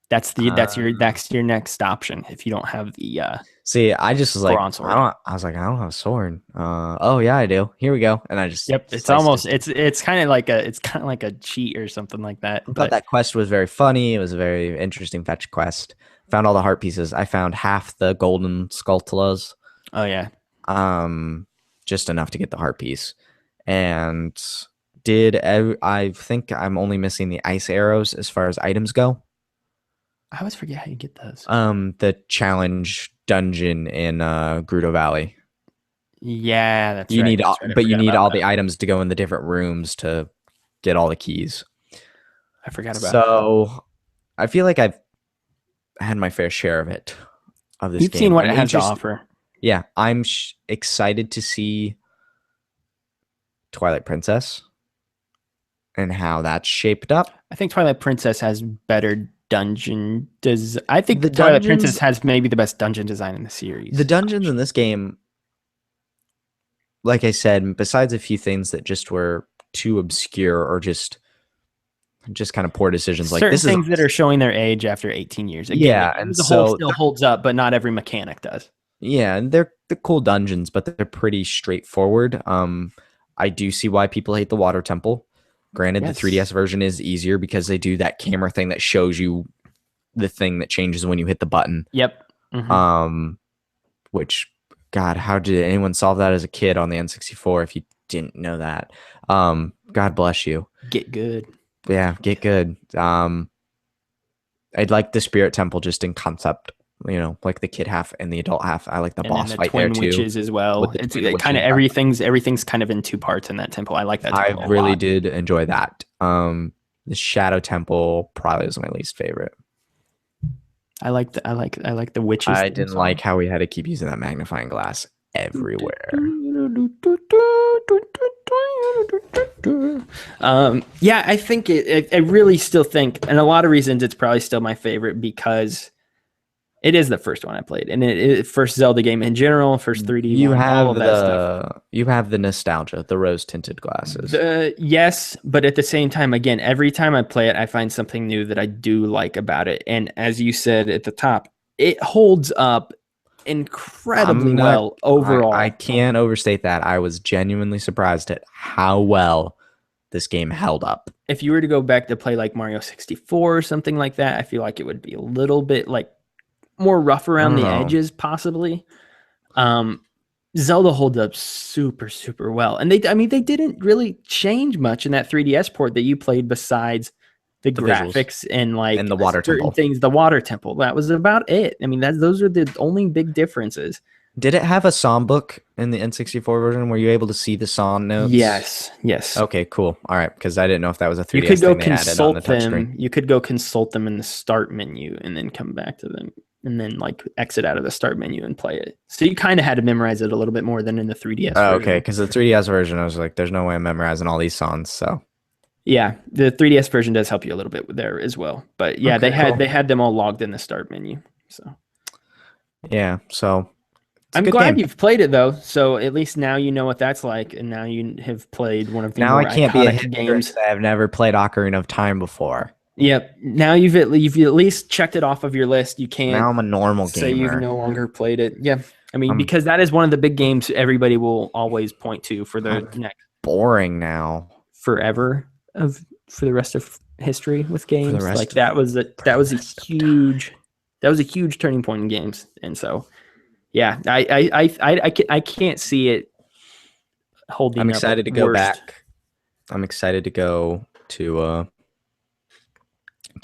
That's your next option if you don't have the see, I just was like, sword. I don't have a sword. Oh yeah, I do. Here we go. And I just it's almost it's kind of like a cheat or something like that. But that quest was very funny. It was a very interesting fetch quest. Found all the heart pieces. I found half the golden Skulltulas. Oh yeah. Just enough to get the heart piece. And I think I'm only missing the ice arrows as far as items go. I always forget how you get those. The challenge dungeon in Gruto Valley. Yeah, that's You right. need, That's right. I but you forgot need about all that. the items to go in the different rooms to get all the keys. I forgot about that. So I feel like I've had my fair share of this You've seen game. what I'm it has to interested. offer. Yeah, I'm excited to see Twilight Princess and how that's shaped up. I think Twilight Princess has better dungeon I think The Twilight dungeons, Princess has maybe the best dungeon design in the series. the dungeons in this game, like I said, besides a few things that just were too obscure or just kind of poor decisions, like Certain this is things that are showing their age after 18 years. Again, the yeah, game and as a whole so still holds up, but not every mechanic does. yeah, and they're cool dungeons, but they're pretty straightforward. I do see why people hate the water temple. Granted, the Yes. 3DS version is easier because they do that camera thing that shows you the thing that changes when you hit the button. Yep. Which, God, how did anyone solve that as a kid on the N64 if you didn't know that? God bless you. Get good. Yeah, get good. I'd like the Spirit Temple just in concept, like the kid half and the adult half. I like the And then boss the fight there twin too. witches as well. With the It's twin kind of witches. everything's kind of in two parts in that temple. I like that I temple a really lot. did enjoy that. The Shadow Temple probably was my least favorite. I like the witches. I didn't like how we had to keep using that magnifying glass everywhere. Yeah, I think I really still think, and a lot of reasons it's probably still my favorite because it is the first one I played, and it first Zelda game in general, first 3D You one, all have of that stuff. you have the nostalgia, the rose tinted glasses. Yes, but at the same time, again, every time I play it, I find something new that I do like about it. And as you said at the top, it holds up incredibly I'm not. well overall. I can't overstate that. I was genuinely surprised at how well this game held up. If you were to go back to play like Mario 64 or something like that, I feel like it would be a little bit like more rough I around don't the know. edges, possibly. Zelda holds up super, super well. And they didn't really change much in that 3DS port that you played besides the visuals graphics and like and the water certain temple. things, the water temple. That was about it. I mean, those are the only big differences. Did it have a songbook in the N64 version? Were you able to see the song notes? Yes. Okay, cool. All right, because I didn't know if that was a You 3DS could go thing they added on the consult them. touchscreen. You could go consult them in the start menu and then come back to them and then like exit out of the start menu and play it. So you kind of had to memorize it a little bit more than in the 3DS Oh, version. okay, because the 3DS version, I was like, there's no way I'm memorizing all these songs. So yeah, the 3DS version does help you a little bit there as well. But yeah, okay, they had them all logged in the start menu. So yeah, so I'm glad you've played it though. So at least now you know what that's like, and now you have played one of the now more I can't be a iconic games. games. I have never played Ocarina of Time before. Yep. Now you've at least checked it off of your list. You can't Now I'm a normal say gamer. you've no longer played it. Yeah. I mean, because that is one of the big games everybody will always point to for the next boring now forever for the rest of history with games. Like that was a huge turning point in games. And so yeah, I can't see it holding. I'm excited to go worst. back. I'm excited to go to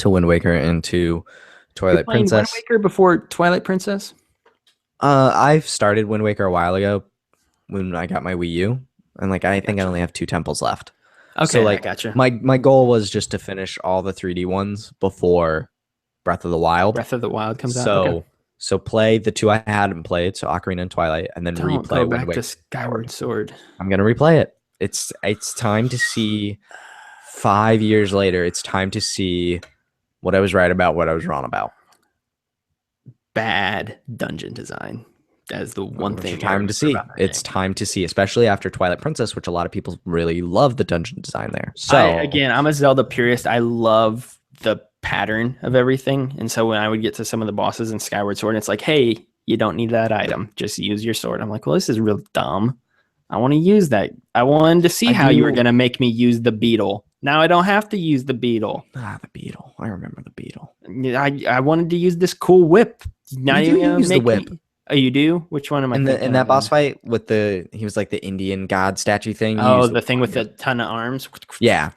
Wind Waker and to Twilight Princess. Wind Waker before Twilight Princess? I've started Wind Waker a while ago when I got my Wii U, and like I think I only have 2 temples left. Okay, so like I gotcha. My goal was just to finish all the 3D ones before Breath of the Wild. Breath of the Wild comes out. So play the 2 I hadn't played, so Ocarina and Twilight, and then replay Wind Waker to Skyward Sword. I'm gonna replay it. It's time to see. 5 years later, it's time to see what I was right about, what I was wrong about. Bad dungeon design. That is the one thing. Time to see. It's time to see, especially after Twilight Princess, which a lot of people really love the dungeon design there. So I'm a Zelda purist. I love the pattern of everything, and so when I would get to some of the bosses in Skyward Sword, it's like, hey, you don't need that item. Just use your sword. I'm like, well, this is real dumb. I want to use that. I wanted to see how you were going to make me use the beetle. Now I don't have to use the beetle. The beetle. I remember the beetle. I wanted to use this cool whip. Now you use the whip. Oh, you do? Which one am I thinking in that of boss then? fight with he was like the Indian god statue thing. You Oh, used the the whip thing on with him. a ton of arms. Yeah,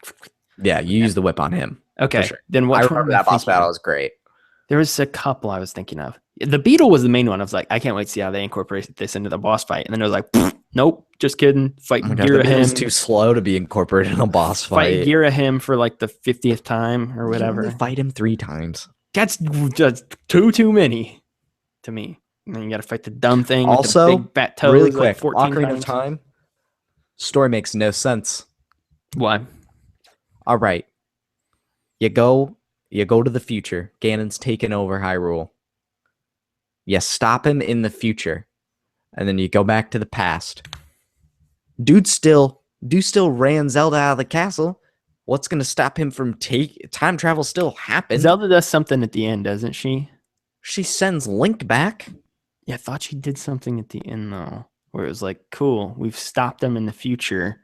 yeah, you Yeah. used the whip on him for Okay. sure. Then I which one remember am I that boss thinking battle of? was great. There was a couple I was thinking of. The beetle was the main one. I was like, I can't wait to see how they incorporate this into the boss fight. And then it was like, nope, just kidding. Oh my Fight god, the beat was Gira too slow to be incorporated in a boss fight fight. Gira for like the 50th time or You only whatever. fight him 3 times. That's just too many to me. And then you got to fight the dumb thing with the Also, big fat really toes like quick, 14 Ocarina of times. Time story makes no sense. Why? All right, you go to the future. Ganon's taken over Hyrule. You stop him in the future, and then you go back to the past. Dude still ran Zelda out of the castle. What's gonna stop him from time travel? Still happened. Zelda does something at the end, doesn't she? She sends Link back. Yeah, I thought she did something at the end though, where it was like, cool, we've stopped them in the future.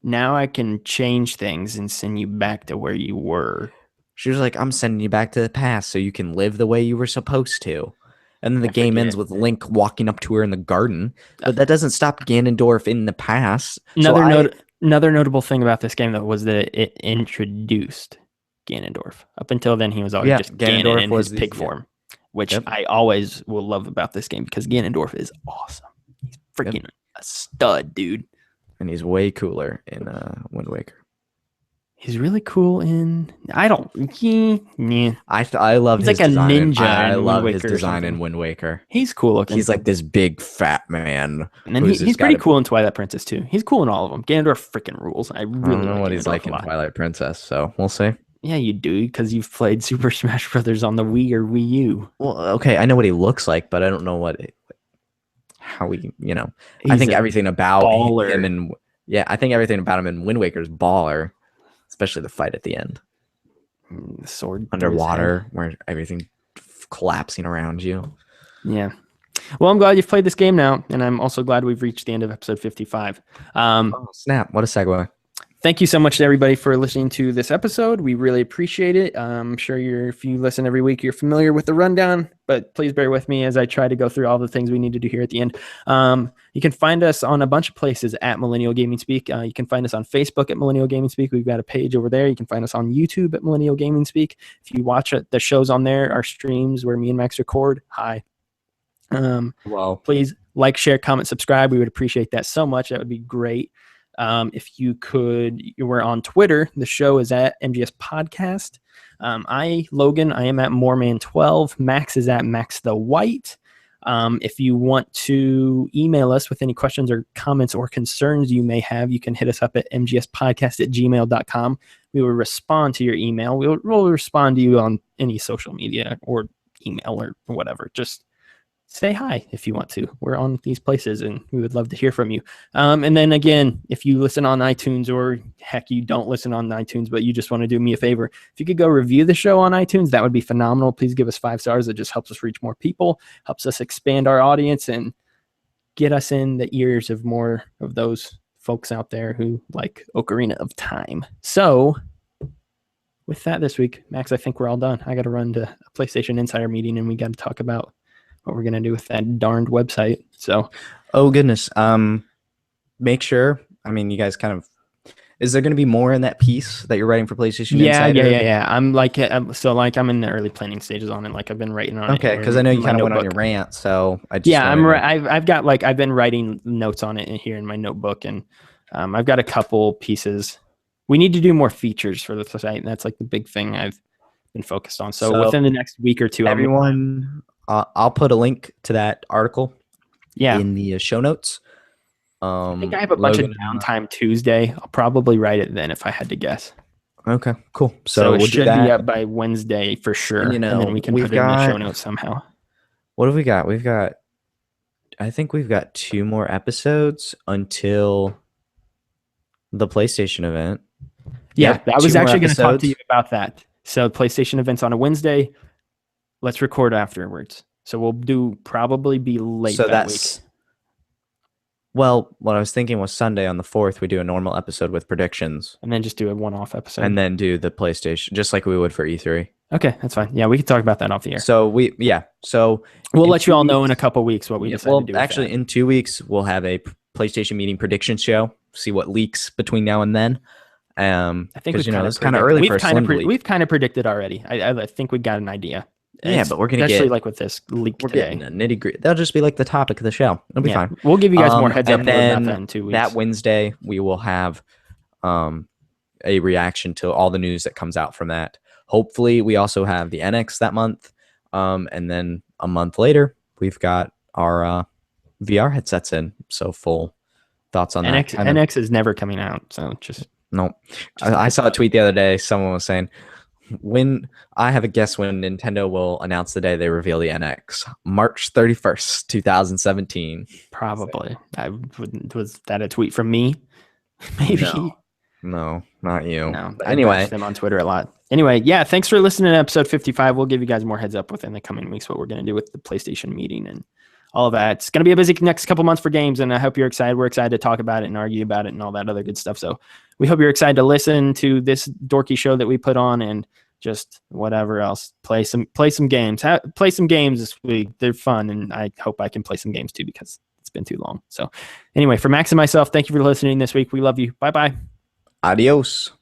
Now I can change things and send you back to where you were. She was like, I'm sending you back to the past so you can live the way you were supposed to. And then the I game forget. ends with Link walking up to her in the garden. But that doesn't stop Ganondorf in the past. Another notable thing about this game though was that it introduced Ganondorf. Up until then, he was always just Ganon in his pig form, which I always will love about this game because Ganondorf is awesome. He's freaking a stud, dude. And he's way cooler in Wind Waker. He's really cool in. I don't. I love He's his like a design. ninja. I love Wind his Waker design in Wind Waker. He's cool looking. He's like this big fat man. And then he's pretty cool in Twilight Princess too. He's cool in all of them. Ganondorf freaking rules. I really don't know like what Ganondorf he's like in Twilight Princess, so we'll see. Yeah, you do because you've played Super Smash Brothers on the Wii or Wii U. Well, okay, I know what he looks like, but I don't know how he. I think everything about him and I think everything about him in Wind Waker is baller, especially the fight at the end. The sword underwater where everything collapsing around you. Yeah. Well, I'm glad you've played this game now, and I'm also glad we've reached the end of episode 55. Oh, snap. What a segue. Thank you so much to everybody for listening to this episode. We really appreciate it. I'm sure if you listen every week, you're familiar with the rundown, but please bear with me as I try to go through all the things we need to do here at the end. You can find us on a bunch of places at Millennial Gaming Speak. You can find us on Facebook at Millennial Gaming Speak. We've got a page over there. You can find us on YouTube at Millennial Gaming Speak. If you watch the shows on there, our streams where me and Max record, hi. Please like, share, comment, subscribe. We would appreciate that so much. That would be great. If you we're on Twitter. The show is at MGS Podcast. Logan, I am at Moreman12. Max is at Max the White. If you want to email us with any questions or comments or concerns you may have, you can hit us up at mgspodcast@gmail.com. We will respond to your email. We'll respond to you on any social media or email or whatever. Just say hi if you want to. We're on these places and we would love to hear from you. And then again, if you listen on iTunes or heck, you don't listen on iTunes, but you just want to do me a favor, if you could go review the show on iTunes, that would be phenomenal. Please give us 5 stars. It just helps us reach more people, helps us expand our audience and get us in the ears of more of those folks out there who like Ocarina of Time. So with that this week, Max, I think we're all done. I got to run to a PlayStation Insider meeting and we got to talk about what we're going to do with that darned website. So, oh goodness. Make sure, you guys is there going to be more in that piece that you're writing for PlayStation Insider? Yeah. I'm I'm in the early planning stages on it. Like I've been writing on it. Okay. Cause I know you kind of went on your rant. So I've been writing notes on it in here in my notebook and I've got a couple pieces. We need to do more features for the site. And that's like the big thing I've been focused on. So within the next week or two, I'll put a link to that article in the show notes. I think I have a bunch of downtime Tuesday. I'll probably write it then if I had to guess. Okay, cool. So it should be up by Wednesday for sure. And then we can put it in the show notes somehow. What have we got? I think we've got 2 more episodes until the PlayStation event. Yeah, I was actually going to talk to you about that. So PlayStation event's on a Wednesday. Let's record afterwards. So we'll probably be late that week. Well, what I was thinking was Sunday on the 4th, we do a normal episode with predictions. And then just do a one-off episode. And then do the PlayStation, just like we would for E3. Okay, that's fine. Yeah, we can talk about that off the air. So We'll let you all know in a couple weeks what we decide to do. Actually, in 2 weeks, we'll have a PlayStation meeting prediction show. See what leaks between now and then. I think it's kind of early for we've kind of predicted already. I think we got an idea. Yeah, but we're gonna especially like with this leak today. Nitty gritty. That'll just be like the topic of the show. It'll be fine. We'll give you guys more heads up about that in 2 weeks. That Wednesday, we will have a reaction to all the news that comes out from that. Hopefully, we also have the NX that month, and then a month later, we've got our VR headsets in. So full thoughts on that. NX is never coming out, so just no. I saw a tweet the other day. Someone was saying, when I have a guess when Nintendo will announce the day they reveal the NX, March 31st, 2017. Probably. Was that a tweet from me? Maybe. No, not you. No. Anyway, I them on Twitter a lot. Anyway, yeah, thanks for listening to episode 55. We'll give you guys more heads up within the coming weeks what we're going to do with the PlayStation meeting and all of that. It's going to be a busy next couple months for games, and I hope you're excited. We're excited to talk about it and argue about it and all that other good stuff. So we hope you're excited to listen to this dorky show that we put on and just whatever else. Play some games. Play some games this week. They're fun, and I hope I can play some games too because it's been too long. So anyway, for Max and myself, thank you for listening this week. We love you. Bye-bye. Adios.